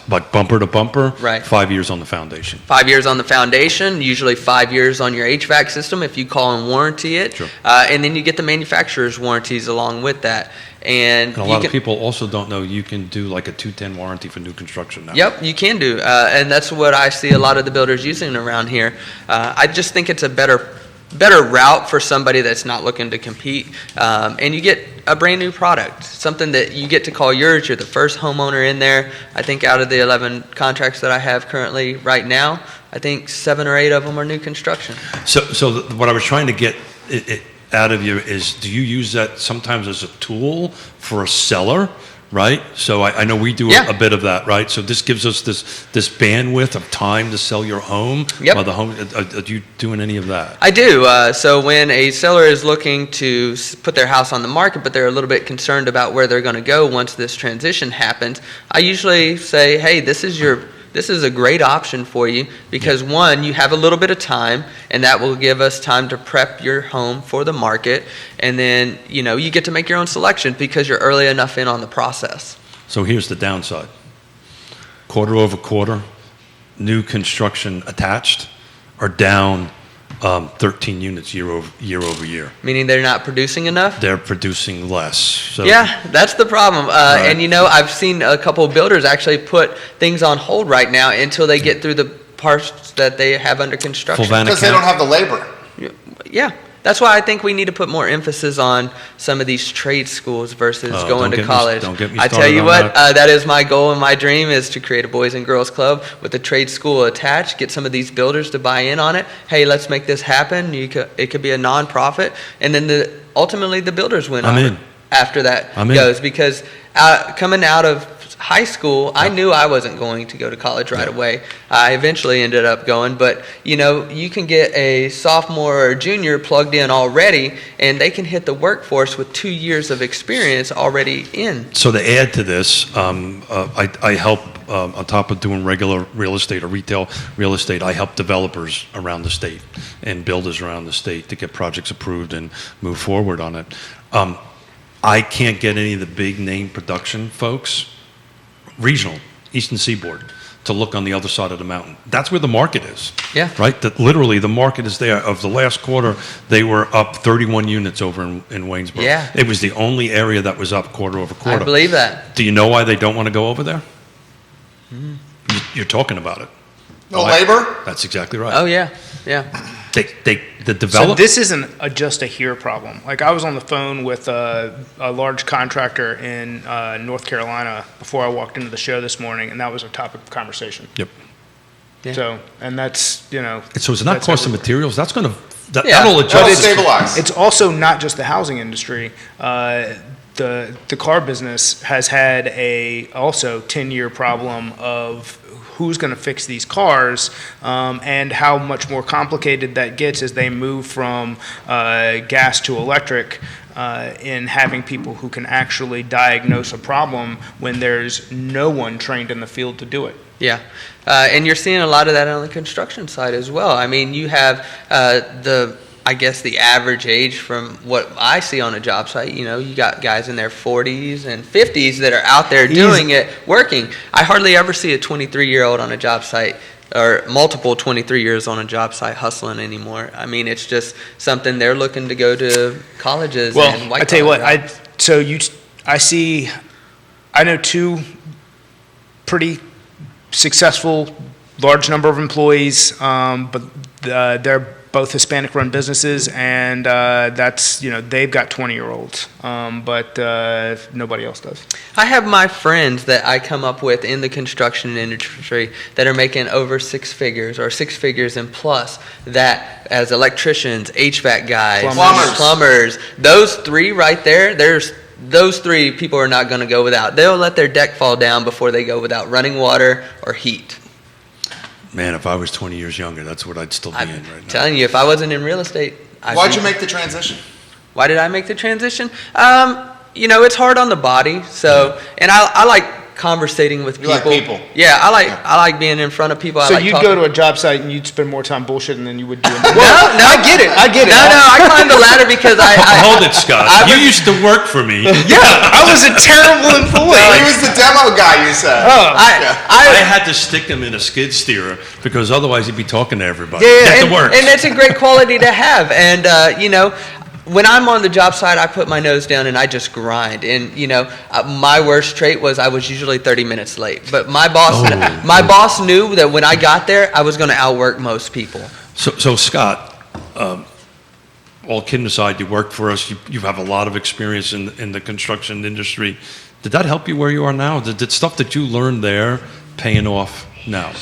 like bumper to bumper. Right. 5 years on the foundation. 5 years on the foundation, usually 5 years on your HVAC system if you call and warranty it. Sure. And then you get the manufacturer's warranties along with that. And And a you lot can, of people also don't know you can do like a 210 warranty for new construction now. Yep, you can do. And that's what I see a lot of the builders using around here. I just think it's a better route for somebody that's not looking to compete. And you get a brand new product, something that you get to call yours. You're the first homeowner in there. I think out of the 11 contracts that I have currently right now, I think 7 or 8 of them are new construction. So what I was trying to get out of you is, do you use that sometimes as a tool for a seller, right? So I know we do Yeah. a bit of that, right? So this gives us this bandwidth of time to sell your home. Yep. While the home, are you doing any of that? I do. So when a seller is looking to put their house on the market, but they're a little bit concerned about where they're going to go once this transition happens, I usually say, hey, this is a great option for you because one, you have a little bit of time and that will give us time to prep your home for the market. And then, you get to make your own selection because you're early enough in on the process. So here's the downside. Quarter over quarter, new construction attached are down 13 units year over year. Meaning they're not producing enough? They're producing less. So Yeah, that's the problem. Right. And I've seen a couple of builders actually put things on hold right now until they get through the parts that they have under construction. Full van Because they account. don't have the labor. Yeah, that's why I think we need to put more emphasis on some of these trade schools versus Oh, going don't to get me- college. don't get me I tell started you on what, that. that is my goal and my dream is to create a Boys and Girls Club with a trade school attached, get some of these builders to buy in on it. Hey, let's make this happen. It could be a nonprofit, and then ultimately the builders win I'm on in. it after that I'm in. goes because coming out of high school, I knew I wasn't going to go to college right away. I eventually ended up going, but you can get a sophomore or junior plugged in already, and they can hit the workforce with 2 years of experience already in. So to add to this, I help, on top of doing regular real estate or retail real estate, I help developers around the state and builders around the state to get projects approved and move forward on it. I can't get any of the big name production folks, regional, Eastern Seaboard, to look on the other side of the mountain. That's where the market is. Yeah. Right? That literally the market is there. Of the last quarter, they were up 31 units over in Waynesboro. Yeah. It was the only area that was up quarter over I quarter. believe that. Do you know why they don't want to go over there? You're talking about it. No labor? That's exactly right. Oh yeah, yeah. The So develop. this isn't just a here problem. Like I was on the phone with a large contractor in North Carolina before I walked into the show this morning, and that was a topic of conversation. Yep. Yeah. So, and that's So it's not that's cost of everything. materials. That's going to Yeah. that'll Well, adjust. stabilize. It's also not just the housing industry. The car business has had also 10-year problem of who's going to fix these cars, and how much more complicated that gets as they move from gas to electric, in having people who can actually diagnose a problem when there's no one trained in the field to do it. Yeah, and you're seeing a lot of that on the construction side as well. I mean, you have I guess the average age from what I see on a job site, you got guys in their 40s and 50s that are out there doing it, working. I hardly ever see a 23-year-old on a job site or multiple 23 years on a job site hustling anymore. I mean, it's just something they're looking to go to colleges and Well, white I tell you what, collar jobs. I know two pretty successful, large number of employees, but they're both Hispanic-run businesses, and that's, they've got 20-year-olds, but nobody else does. I have my friends that I come up with in the construction industry that are making over 6 figures or 6 figures and plus, that as electricians, HVAC guys, plumbers, those 3 right there, those 3 people are not going to go without. They'll let their deck fall down before they go without running water or heat. Man, if I was 20 years younger, that's what I'd still be in right now. I'm telling you, if I wasn't in real estate, Why'd you make the transition? Why did I make the transition? It's hard on the body. So, and I like conversating with people. You like people? Yeah, I like being in front of people. So you'd go to a job site and you'd spend more time bullshitting than you would do. No, I get it. No, I climbed the ladder because I hold it, Scott. You used to work for me. Yeah, I was a terrible employee. He was the demo guy, you said. Oh, I had to stick him in a skid steerer because otherwise he'd be talking to everybody. Yeah, Get to work. And it's a great quality to have. And when I'm on the job site, I put my nose down and I just grind. And my worst trait was I was usually 30 minutes late. But my boss knew that when I got there, I was going to outwork most people. So Scott, all kidding aside, you worked for us. You have a lot of experience in the construction industry. Did that help you where you are now? Did stuff that you learned there paying off now?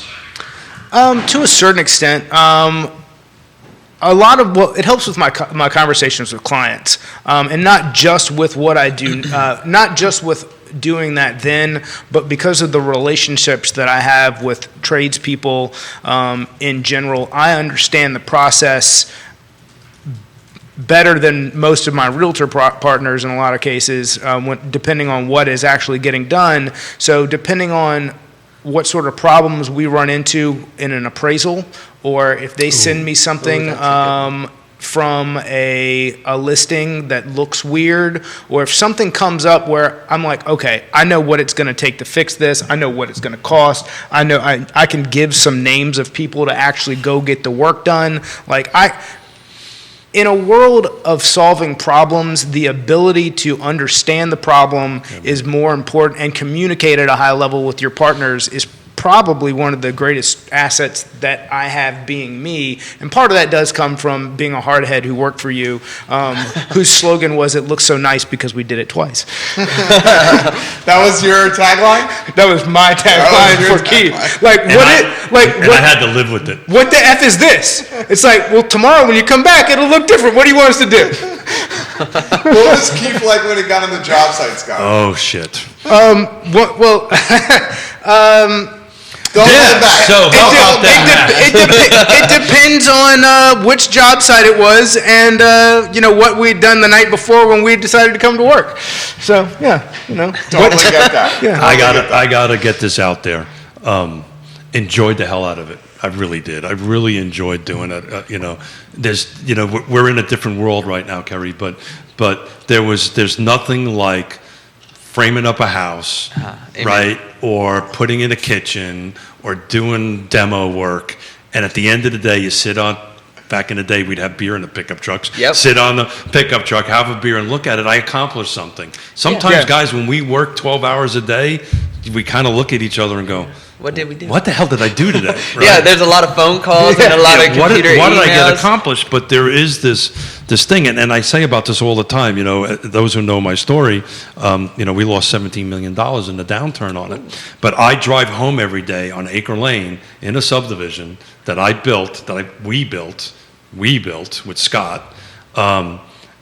To a certain extent. A lot of it helps with my conversations with clients, and not just with what I do, not just with doing that then, but because of the relationships that I have with tradespeople in general. I understand the process better than most of my realtor partners in a lot of cases, depending on what is actually getting done. So depending on what sort of problems we run into in an appraisal, or if they send me something from a listing that looks weird, or if something comes up where I'm like, okay, I know what it's going to take to fix this, I know what it's going to cost, I know I can give some names of people to actually go get the work done. In a world of solving problems, the ability to understand the problem is more important, and communicate at a high level with your partners is probably one of the greatest assets that I have, being me. And part of that does come from being a hardhead who worked for you, whose slogan was, "It looks so nice because we did it twice." That was your tagline? That was my tagline for Keith. I had to live with it. What the F is this? It's like, well, tomorrow when you come back, it'll look different. What do you want us to do? What was Keith like when he got on the job site, Scott? Oh, shit. It depends on which job site it was, and what we'd done the night before when we decided to come to work. So Totally get that. Yeah. I gotta get this out there. Enjoyed the hell out of it. I really did. I really enjoyed doing it. We're in a different world right now, Kerry, but there's nothing like framing up a house, right? Or putting in a kitchen, or doing demo work. And at the end of the day, you sit on, back in the day, we'd have beer in the pickup trucks. Yep. Sit on the pickup truck, have a beer, and look at it. I accomplished something. Sometimes, guys, when we work 12 hours a day, we kind of look at each other and go, what did we do? What the hell did I do today? Right? Yeah, there's a lot of phone calls and a lot of computer emails. What did I get accomplished? But there is this thing, and I say about this all the time. Those who know my story, we lost $17 million in the downturn on it. But I drive home every day on Acre Lane in a subdivision that we built with Scott,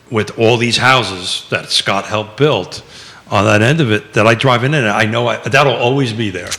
with all these houses that Scott helped build. On that end of it, that I drive in, and I know that'll always be there.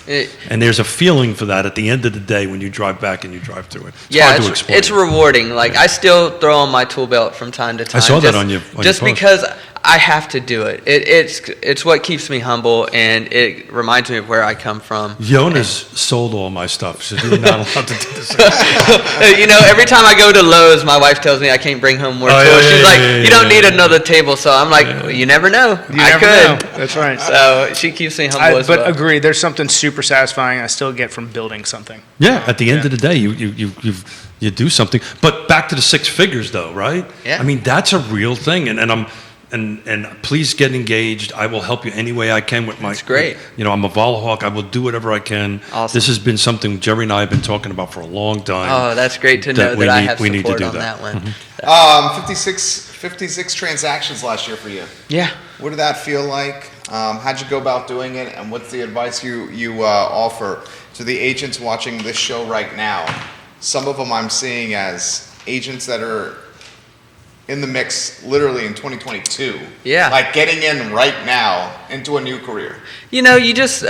And there's a feeling for that at the end of the day when you drive back and you drive through it. It's hard to explain. It's rewarding. I still throw on my tool belt from time to time. I saw that on your just post. Because I have to do it. It's what keeps me humble, and it reminds me of where I come from. Yonna's sold all my stuff, so you're not allowed to do this. Every time I go to Lowe's, my wife tells me I can't bring home more tools. She's like, you don't need another table. So I'm like, well, you never know. I could. That's right. So she keeps me humble as well. But agree, there's something super satisfying I still get from building something. Yeah, at the end of the day, you do something. But back to the 6 figures, though, right? Yeah. I mean, that's a real thing, and I'm and please get engaged. I will help you any way I can with my. That's great. I'm a Volahawk. I will do whatever I can. Awesome. This has been something Jerry and I have been talking about for a long time. Oh, that's great to know that I have support on that one. 56 transactions last year for you. Yeah. What did that feel like? How'd you go about doing it? And what's the advice you offer to the agents watching this show right now? Some of them I'm seeing as agents that are in the mix literally in 2022. Yeah. Like getting in right now into a new career. You just,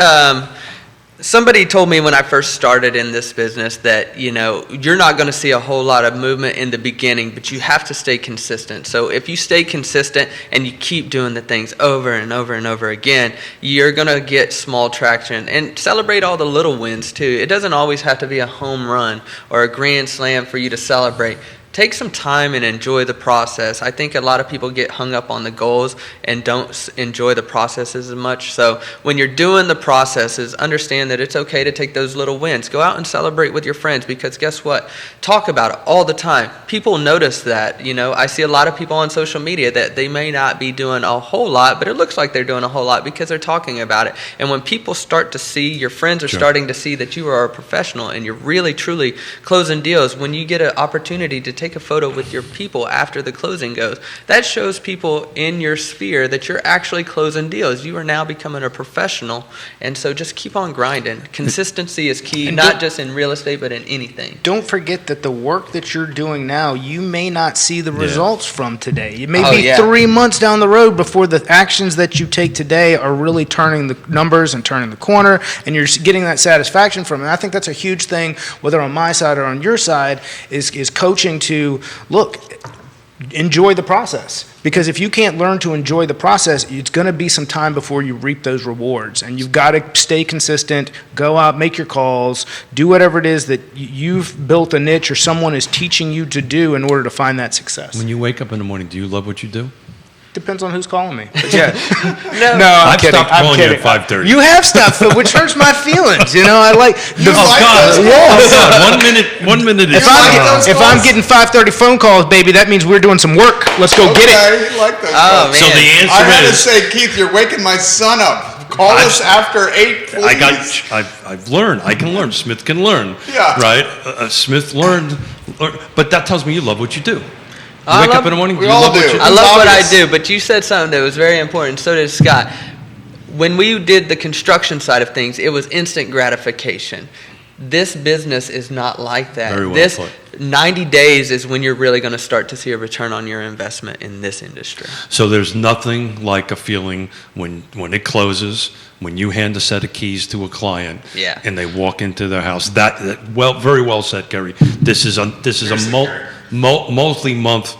somebody told me when I first started in this business that, you're not going to see a whole lot of movement in the beginning, but you have to stay consistent. So if you stay consistent and you keep doing the things over and over and over again, you're going to get small traction, and celebrate all the little wins too. It doesn't always have to be a home run or a grand slam for you to celebrate. Take some time and enjoy the process. I think a lot of people get hung up on the goals and don't enjoy the processes as much. So when you're doing the processes, understand that it's okay to take those little wins. Go out and celebrate with your friends, because guess what? Talk about it all the time. People notice that. I see a lot of people on social media that they may not be doing a whole lot, but it looks like they're doing a whole lot because they're talking about it. And when people start to see, your friends are starting to see that you are a professional and you're really, truly closing deals, when you get an opportunity to take a photo with your people after the closing goes, that shows people in your sphere that you're actually closing deals. You are now becoming a professional, and so just keep on grinding. Consistency is key, not just in real estate, but in anything. Don't forget that the work that you're doing now, you may not see the results from today. It may be 3 months down the road before the actions that you take today are really turning the numbers and turning the corner, and you're getting that satisfaction from it. And I think that's a huge thing, whether on my side or on your side, is coaching to look, enjoy the process. Because if you can't learn to enjoy the process, it's going to be some time before you reap those rewards. And you've got to stay consistent, go out, make your calls, do whatever it is that you've built a niche or someone is teaching you to do in order to find that success. When you wake up in the morning, do you love what you do? Depends on who's calling me. But yeah. No, I've stopped calling you at 5:30. You have stopped, which hurts my feelings. I like. God. 1 minute is If I'm getting 5:30 phone calls, baby, that means we're doing some work. Let's go get it. You like those Oh, calls. man. So the I answer had to is, say, Keith, you're waking my son up. Call us after 8, please. I've learned. I can learn. Smith can learn. Yeah. Right? Smith learned. But that tells me you love what you do. You I wake love- up in the morning, we you all love what do. you do. I love what I obvious. do, but you said something that was very important. So did Scott. When we did the construction side of things, it was instant gratification. This business is not like that. Very well this put. 90 days is when you're really going to start to see a return on your investment in this industry. So there's nothing like a feeling when it closes, when you hand a set of keys to a client, Yeah. and they walk into their house. That very well said, Kerry. This is a multi-month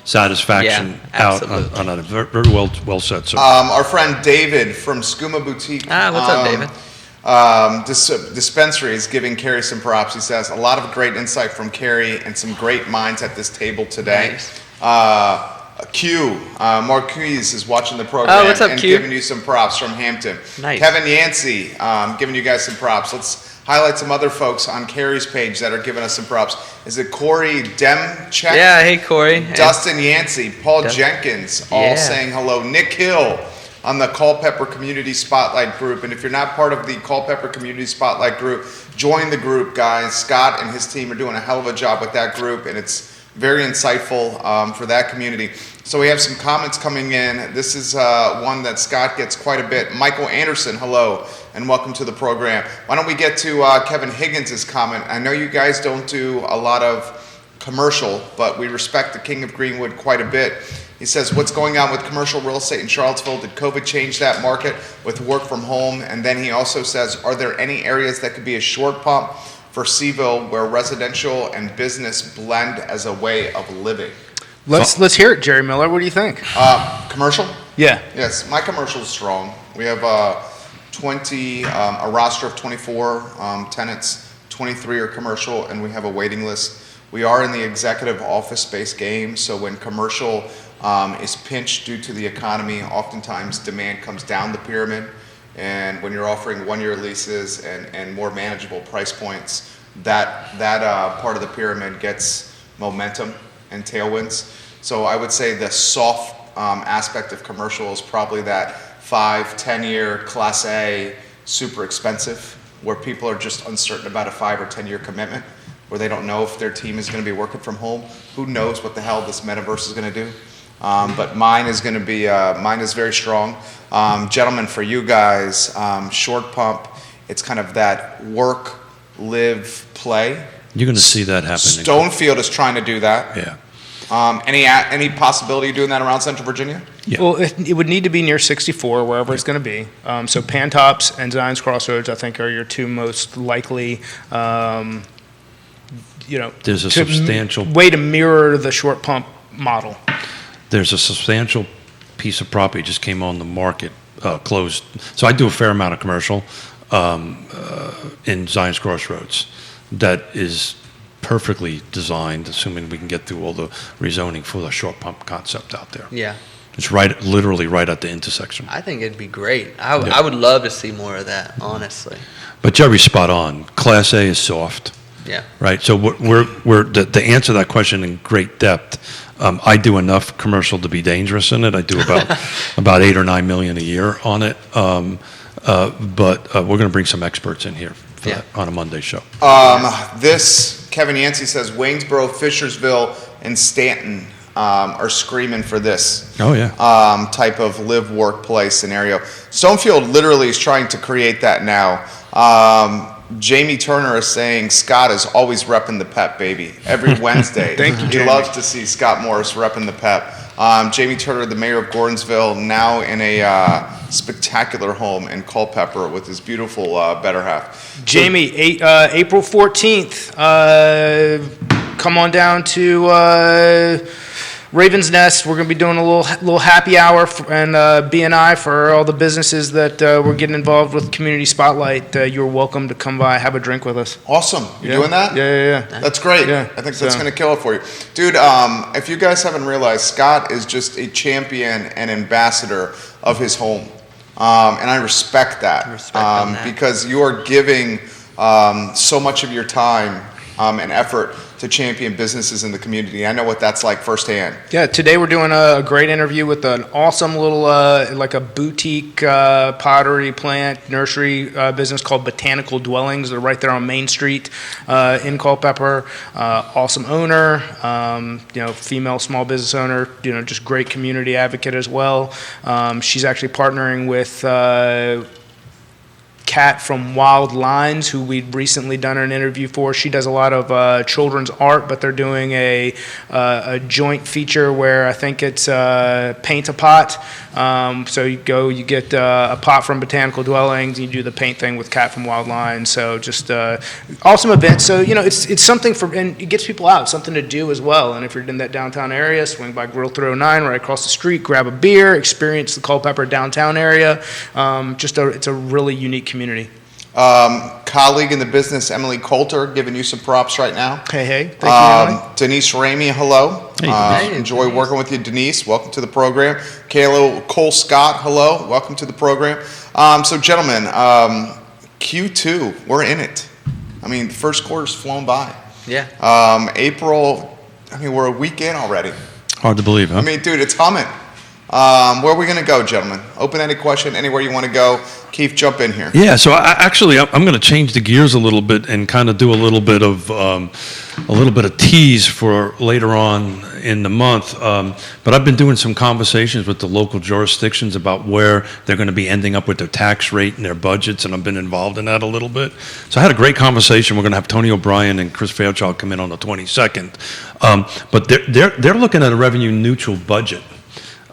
satisfaction Yeah, out absolutely. on that. Very well said, sir. Our friend David from Skooma Boutique. What's up, David? Dispensary is giving Kerry some props. He says, a lot of great insight from Kerry and some great minds at this table today. Nice. Q, Marquise is watching the program what's up, and Q? giving you some props from Hampton. Nice. Kevin Yancey, giving you guys some props. Let's highlight some other folks on Kerry's page that are giving us some props. Is it Corey Demchek? Yeah, hey, Corey. Dustin Yancey, Paul Dustin. Jenkins, all Yeah. saying hello. Nick Hill on the Culpeper Community Spotlight group. And if you're not part of the Culpeper Community Spotlight group, join the group, guys. Scott and his team are doing a hell of a job with that group, and it's very insightful for that community. So we have some comments coming in. This is one that Scott gets quite a bit. Michael Anderson, hello, and welcome to the program. Why don't we get to Kevin Higgins' comment? I know you guys don't do a lot of commercial, but we respect the King of Greenwood quite a bit. He says, what's going on with commercial real estate in Charlottesville? Did COVID change that market with work from home? And then he also says, are there any areas that could be a short pump for Seville where residential and business blend as a way of living? Let's hear it, Jerry Miller. What do you think? Commercial? Yeah. Yes, my commercial is strong. We have a roster of 24 tenants, 23 are commercial, and we have a waiting list. We are in the executive office space game, so when commercial is pinched due to the economy, oftentimes demand comes down the pyramid, and when you're offering one-year leases and more manageable price points, that part of the pyramid gets momentum and tailwinds. So I would say the soft aspect of commercial is probably that 5-10 year Class A, super expensive, where people are just uncertain about a 5 or 10 year commitment, where they don't know if their team is going to be working from home. Who knows what the hell this metaverse is going to do? But mine is going to be, mine is very strong. Gentlemen, for you guys, short pump, it's kind of that work, live, play. You're going to see that happen. Stonefield is trying to do that. Yeah. Any possibility of doing that around Central Virginia? Yeah. Well, it would need to be near 64, wherever it's going to be. So Pantops and Zion's Crossroads, I think, are your two most likely, There's a substantial way to mirror the short pump model. There's a substantial piece of property just came on the market, closed. So I do a fair amount of commercial in Zion's Crossroads that is perfectly designed, assuming we can get through all the rezoning for the short pump concept out there. Yeah. It's literally right at the intersection. I think it'd be great. I would love to see more of that, honestly. But Jerry's spot on. Class A is soft. Yeah. Right. So we're to answer that question in great depth. I do enough commercial to be dangerous in it. I do about 8 or 9 million a year on it. But we're going to bring some experts in here for that on a Monday show. Kevin Yancey says Waynesboro, Fishersville, and Stanton are screaming for this. Oh yeah. Type of live, work, play scenario. Stonefield literally is trying to create that now. Jamie Turner is saying Scott is always repping the pep, baby. Every Wednesday. Thank you, He Jamie. loves to see Scott Morris repping the pep. Jamie Turner, the mayor of Gordonsville, now in a spectacular home in Culpeper with his beautiful better half. Jamie, April 14th, come on down to Raven's Nest. We're going to be doing a little happy hour and B&I for all the businesses that we're getting involved with Community Spotlight. You're welcome to come by, have a drink with us. Awesome. You're doing that? Yeah. That's great. Yeah, I think that's going to kill it for you. Dude, if you guys haven't realized, Scott is just a champion and ambassador of his home. And I respect that. Because you are giving so much of your time and effort to champion businesses in the community. I know what that's like firsthand. Yeah, today we're doing a great interview with an awesome little, like a boutique pottery plant nursery business called Botanical Dwellings. They're right there on Main Street in Culpeper. Awesome owner, female small business owner, just great community advocate as well. She's actually partnering with Kat from Wild Lines, who we've recently done an interview for. She does a lot of children's art, but they're doing a joint feature where I think it's paint a pot. So you get a pot from Botanical Dwellings, and you do the paint thing with Kat from Wild Lines. So just awesome event. So it's something and it gets people out, something to do as well. And if you're in that downtown area, swing by Grill 309 right across the street, grab a beer, experience the Culpeper downtown area. It's a really unique community. Colleague in the business, Emily Coulter, giving you some props right now. Hey. Thank you, Emily. Denise Ramey, hello. Hey, enjoy Denise. working with you, Denise. Welcome to the program. Kayla Cole Scott, hello. Welcome to the program. So, gentlemen, Q2, we're in it. I mean, the first quarter's flown by. Yeah. April, we're a week in already. Hard to believe, huh? I mean, dude, it's humming. Where are we going to go, gentlemen? Open-ended question, anywhere you want to go. Keith, jump in here. Yeah, so I'm going to change the gears a little bit and kind of do a little bit of tease for later on in the month. But I've been doing some conversations with the local jurisdictions about where they're going to be ending up with their tax rate and their budgets, and I've been involved in that a little bit. So I had a great conversation. We're going to have Tony O'Brien and Chris Fairchild come in on the 22nd. But they're looking at a revenue neutral budget.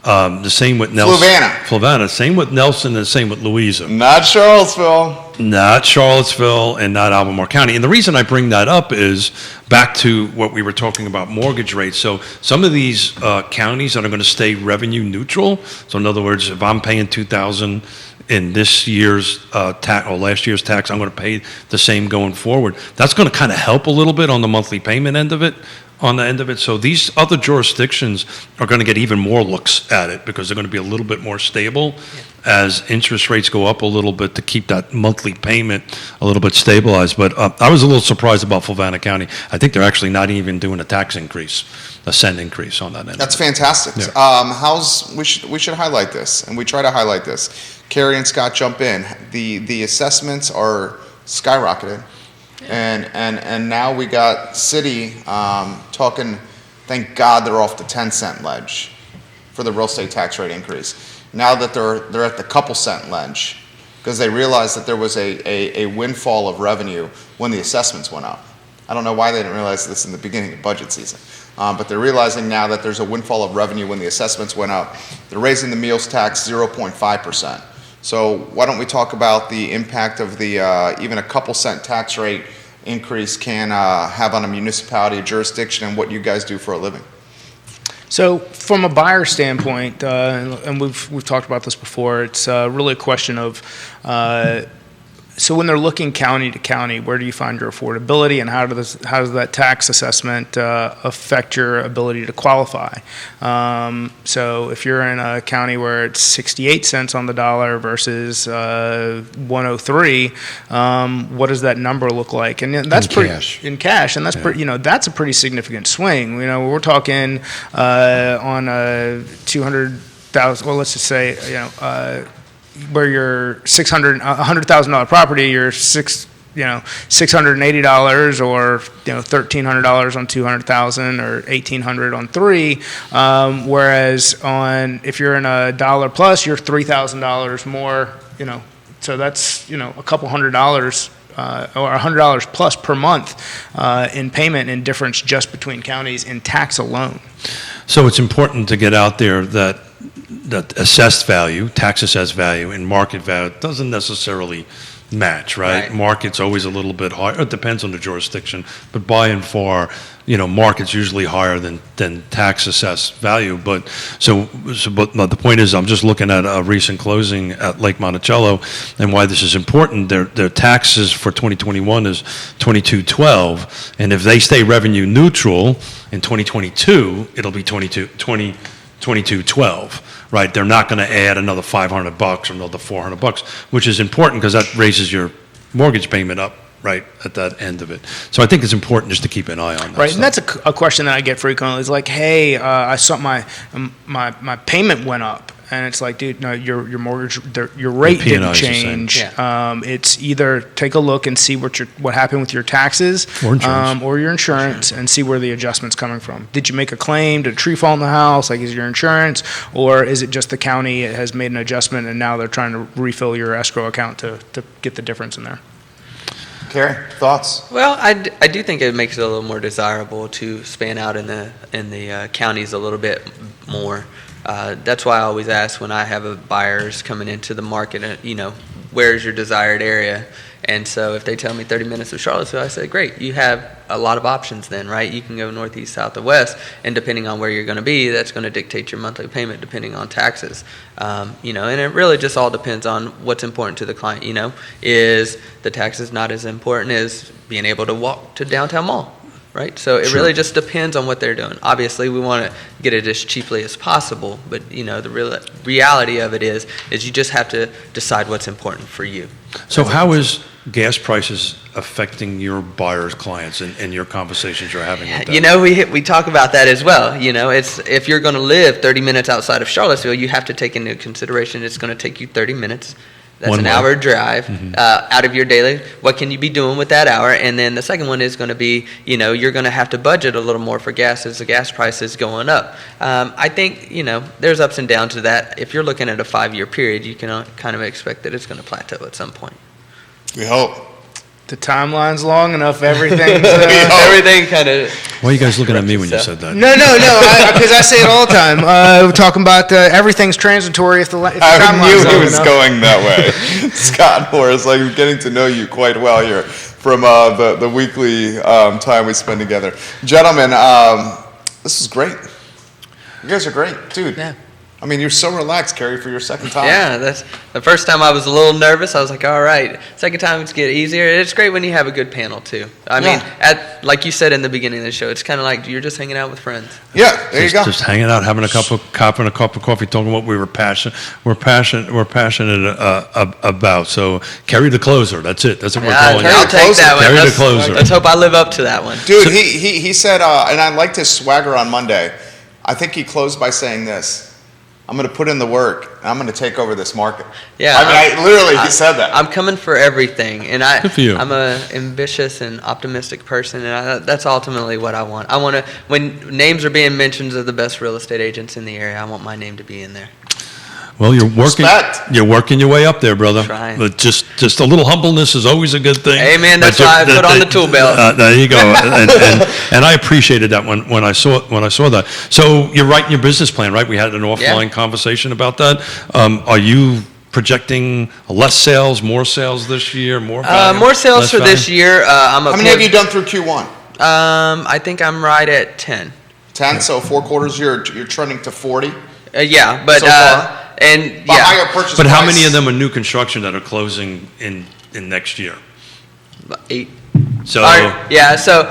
The same with Nelson. Flavanna. Same with Nelson and the same with Louisa. Not Charlottesville. Not Charlottesville and not Albemarle County. And the reason I bring that up is back to what we were talking about mortgage rates. So some of these counties that are going to stay revenue neutral. So in other words, if I'm paying $2,000 in this year's tax or last year's tax, I'm going to pay the same going forward. That's going to kind of help a little bit on the monthly payment end of it. on the end of it. So these other jurisdictions are going to get even more looks at it because they're going to be a little bit more stable as interest rates go up a little bit to keep that monthly payment a little bit stabilized. But I was a little surprised about Fluvanna County. I think they're actually not even doing a tax increase, a cent increase on that end. That's fantastic. Yeah. We should highlight this, and we try to highlight this. Kerry and Scott, jump in. The assessments are skyrocketed, and now we got city talking. Thank God they're off the 10-cent ledge for the real estate tax rate increase. Now that they're at the couple cent ledge, because they realized that there was a windfall of revenue when the assessments went up. I don't know why they didn't realize this in the beginning of budget season, but they're realizing now that there's a windfall of revenue when the assessments went up. They're raising the meals tax 0.5%. So why don't we talk about the impact of the even a couple cent tax rate increase can have on a municipality, a jurisdiction, and what you guys do for a living? So from a buyer standpoint, and we've talked about this before, it's really a question of, so when they're looking county to county, where do you find your affordability, and how does that tax assessment affect your ability to qualify? So if you're in a county where it's 68 cents on the dollar versus 103, what does that number look like? And that's in cash, and that's that's a pretty significant swing. We're talking on a 200,000. Well, let's just say where you're $100,000 property, you're $680 or $1,300 on 200,000 or $1,800 on 3, whereas if you're in a dollar plus, you're $3,000 more. So that's a couple $100 or $100 plus per month in payment and difference just between counties in tax alone. So it's important to get out there that assessed value, tax assessed value, and market value doesn't necessarily match, right? Market's always a little bit higher. It depends on the jurisdiction, but by and far, market's usually higher than tax assessed value. But the point is, I'm just looking at a recent closing at Lake Monticello, and why this is important. Their taxes for 2021 is $22.12, and if they stay revenue neutral in 2022, it'll be $22.12. Right, they're not going to add another $500 or another $400, which is important because that raises your mortgage payment up right at that end of it. So I think it's important just to keep an eye on that. Right, stuff. and that's a question that I get frequently. It's like, hey, I saw my payment went up. And it's like, dude, no, your mortgage, your rate didn't change. It's either take a look and see what happened with your taxes or your insurance and see where the adjustment's coming from. Did you make a claim? Did a tree fall in the house? Like, is your insurance? Or is it just the county has made an adjustment and now they're trying to refill your escrow account to get the difference in there? Kerry, thoughts? Well, I do think it makes it a little more desirable to span out in the counties a little bit more. That's why I always ask when I have buyers coming into the market, where's your desired area? And so if they tell me 30 minutes of Charlottesville, I say, great, you have a lot of options then, right? You can go northeast, south, or west, and depending on where you're going to be, that's going to dictate your monthly payment depending on taxes. And it really just all depends on what's important to the client. Is the taxes not as important as being able to walk to downtown mall? Right, so it really just depends on what they're doing. Obviously, we want to get it as cheaply as possible, but the reality of it is you just have to decide what's important for you. So how is gas prices affecting your buyers' clients and your conversations you're having with them? We talk about that as well. It's if you're going to live 30 minutes outside of Charlottesville, you have to take into consideration it's going to take you 30 minutes. That's an hour drive out of your daily. What can you be doing with that hour? And then the second one is going to be, you're going to have to budget a little more for gas as the gas price is going up. I think, there's ups and downs to that. If you're looking at a 5-year period, you can kind of expect that it's going to plateau at some point. We hope. The timeline's long enough. Everything's everything kind of. Why are you guys looking at me when you said that? No, because I say it all the time. We're talking about everything's transitory if the timeline's long enough. I knew he was going that way. Scott Morris, I'm getting to know you quite well here from the weekly time we spend together. Gentlemen, this is great. You guys are great, dude. Yeah. I mean, you're so relaxed, Kerry, for your second time. Yeah, that's the first time I was a little nervous. I was like, all right. Second time it's get easier. It's great when you have a good panel too. I mean, like you said in the beginning of the show, it's kind of like you're just hanging out with friends. Yeah, there you go. Just hanging out, having a cup of coffee, talking what we were passionate about. So Kerry the closer. That's it. That's what we're calling Kerry, I'll it. take that one. Kerry the closer. Let's hope I live up to that one. Dude, he said, and I liked his swagger on Monday. I think he closed by saying this. I'm going to put in the work, and I'm going to take over this market. Yeah, I mean, he said that. I'm coming for everything, and Good for you. I'm a ambitious and optimistic person, and that's ultimately what I want. I want to, when names are being mentioned of the best real estate agents in the area, I want my name to be in there. Well, you're working. Respect. You're working your way up there, brother. Trying. But just a little humbleness is always a good thing. Amen. That's why I put on the tool belt. There you go. and I appreciated that when I saw that. So you're writing your business plan, right? We had an offline conversation about that. Are you projecting less sales, more sales this year, more volume, more sales less for volume? this year. How many have you done through Q1? I think I'm right at 10. 10, so 4 quarters, you're trending to 40. Yeah, but So far? and But yeah, higher purchase But how price. many of them are new construction that are closing in next year? 8. So All right, yeah, so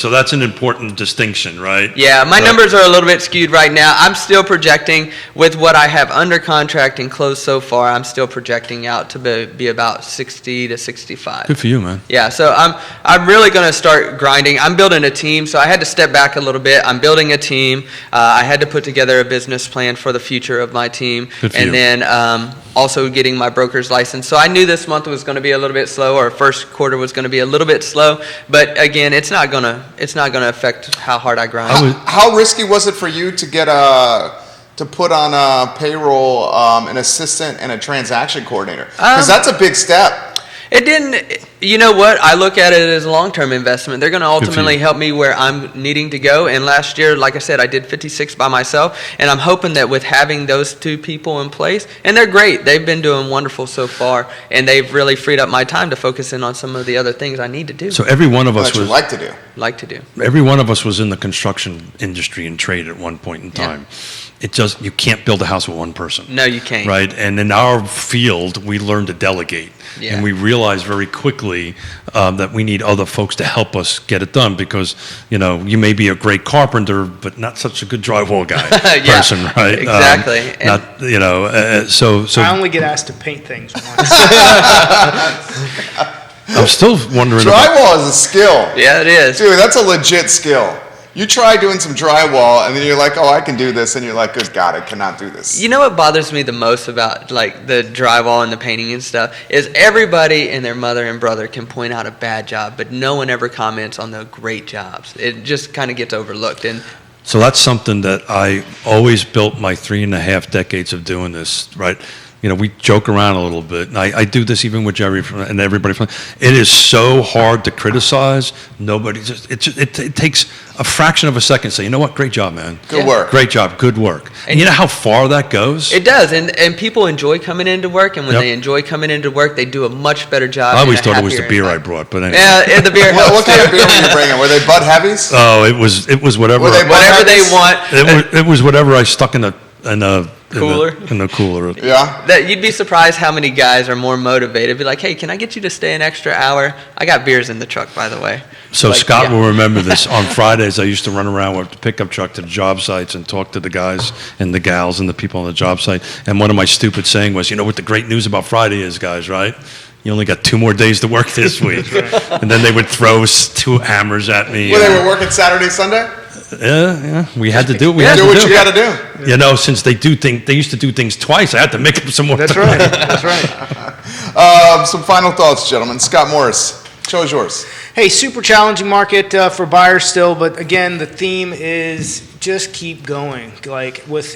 that's an important distinction, right? yeah, my numbers are a little bit skewed right now. I'm still projecting with what I have under contract and closed so far. I'm still projecting out to be about 60 to 65. Good for you, man. Yeah, so I'm really going to start grinding. I'm building a team, so I had to step back a little bit. I'm building a team. I had to put together a business plan for the future of my team, Good for and you. then also getting my broker's license. So I knew this month was going to be a little bit slow, or first quarter was going to be a little bit slow. But again, it's not gonna affect how hard I grind. How risky was it for you to get to put on a payroll an assistant and a transaction coordinator? Because that's a big step. It didn't. You know what? I look at it as a long-term investment. They're going to ultimately you. help me where I'm needing to go. And last year, like I said, I did 56 by myself. And I'm hoping that with having those 2 people in place, and they're great. They've been doing wonderful so far. And they've really freed up my time to focus in on some of the other things I need to do. So every one of us That you was like to do. Like to do. every one of us was in the construction industry and trade at one point in time. It just you can't build a house with one person. No, you can't. Right, and in our field, we learned to delegate, Yeah. and we realized very quickly that we need other folks to help us get it done because you may be a great carpenter, but not such a good drywall guy Yeah, person, right? exactly. And So I only get asked to paint things once. I'm still wondering. about, Drywall is a skill. yeah, it is. Dude, that's a legit skill. You try doing some drywall, and then you're like, oh, I can do this, and you're like, good God, I cannot do this. You know what bothers me the most about like the drywall and the painting and stuff is everybody and their mother and brother can point out a bad job, but no one ever comments on the great jobs. It just kind of gets overlooked. And So that's something that I always built my 3.5 decades of doing this, right? We joke around a little bit, and I do this even with Jerry and everybody. It is so hard to criticize. It takes a fraction of a second to say, you know what, great job, man. Good work. Great job, good work. And you know how far that goes? it does, and people enjoy coming into work, and when Yep. they enjoy coming into work, they do a much better job. I always and a thought it was the happier beer I environment. brought, but anyway. Yeah, and the beer helps What kind of too. beer were you bringing? Were they Bud Heavies? Oh, it was whatever. Were they Whatever they Heavies? want. It was whatever I stuck in the Cooler? In the cooler. Yeah. That you'd be surprised how many guys are more motivated. Be like, hey, can I get you to stay an extra hour? I got beers in the truck, by the way. So Like, Scott yeah. will remember this. On Fridays, I used to run around with the pickup truck to the job sites and talk to the guys and the gals and the people on the job site. And one of my stupid saying was, what the great news about Friday is, guys, right? You only got 2 more days to work this week. And then they would throw 2 hammers at me. Well, they were working Saturday, Sunday? Yeah, we had to do it. We had Do to what do you it. got to do. Since they used to do things twice, I had to make up some more. That's time. right. That's right. Some final thoughts, gentlemen. Scott Morris, show is yours. Hey, super challenging market for buyers still, but again, the theme is just keep going.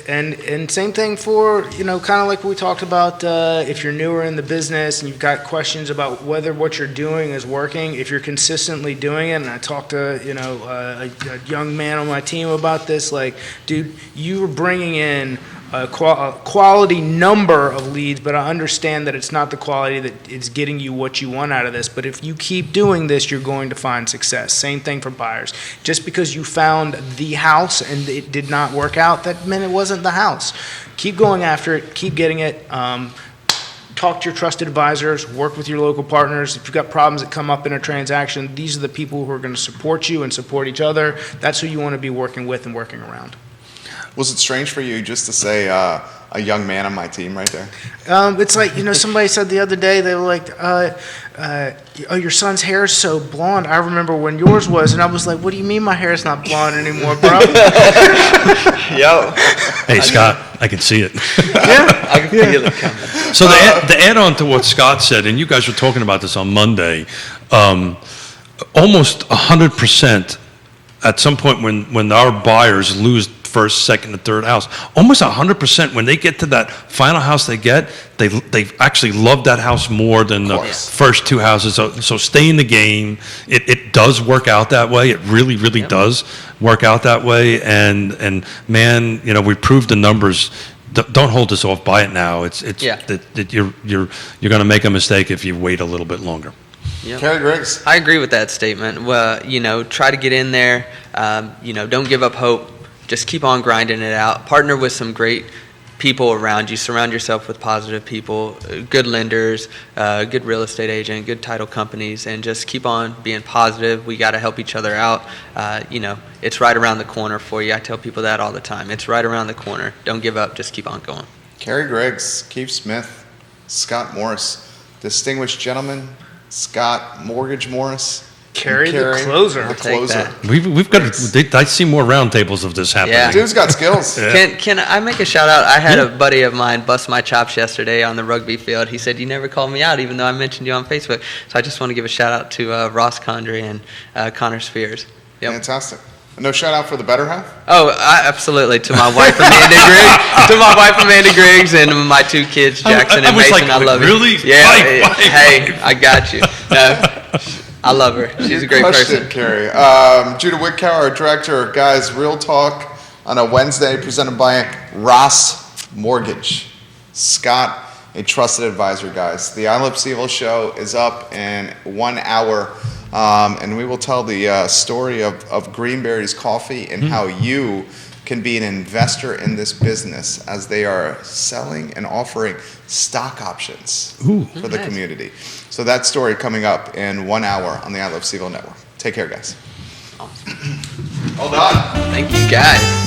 And same thing for kind of like we talked about. If you're newer in the business and you've got questions about whether what you're doing is working, if you're consistently doing it, and I talked to a young man on my team about this, like, dude, you were bringing in a quality number of leads, but I understand that it's not the quality that is getting you what you want out of this. But if you keep doing this, you're going to find success. Same thing for buyers. Just because you found the house and it did not work out, that meant it wasn't the house. Keep going after it. Keep getting it. Talk to your trusted advisors, work with your local partners. If you've got problems that come up in a transaction, these are the people who are going to support you and support each other. That's who you want to be working with and working around. Was it strange for you just to say a young man on my team right there? It's like, somebody said the other day, they were like, oh, your son's hair is so blonde. I remember when yours was. And I was like, what do you mean my hair is not blonde anymore, bro? Yo. Hey, Scott, I can see it. Yeah. I can feel it coming. So the add-on to what Scott said, and you guys were talking about this on Monday, almost 100% at some point when our buyers lose first, second, and third house, almost 100% when they get to that final house they get, they actually love that house more than the first two houses. So stay in the game. It does work out that way. It really, really does work out that way. And man, we proved the numbers. Don't hold us off. Buy it now. It's that you're going to make a mistake if you wait a little bit longer. Yep. Kerry Griggs. I agree with that statement. Well, try to get in there. Don't give up hope. Just keep on grinding it out. Partner with some great people around you. Surround yourself with positive people, good lenders, good real estate agent, good title companies, and just keep on being positive. We got to help each other out. It's right around the corner for you. I tell people that all the time. It's right around the corner. Don't give up. Just keep on going. Kerry Griggs, Keith Smith, Scott Morris, distinguished gentlemen, Scott Mortgage Morris. Kerry the closer. The closer. We've got. I see more roundtables of this happening. Yeah. Dude's got skills. Can I make a shout out? I had a buddy of mine bust my chops yesterday on the rugby field. He said, you never called me out, even though I mentioned you on Facebook. So I just want to give a shout out to Ross Condry and Connor Spears. Yep. Fantastic. No shout out for the better half? Oh, absolutely. To my wife, Amanda Griggs, and my two kids, Jackson and Mason. Like, I love really? you. Yeah. Hey, I got you. No, I love her. She's a great person. Kerry. Judah Whitcower, our director. Guys, Real Talk on a Wednesday presented by Ross Mortgage. Scott, a trusted advisor, guys. The I Love Seville show is up in 1 hour. And we will tell the story of Greenberry's Coffee and how you can be an investor in this business as they are selling and offering stock options for the community. So that story coming up in 1 hour on the I Love Seville Network. Take care, guys. Awesome. Hold on. Thank you, guys.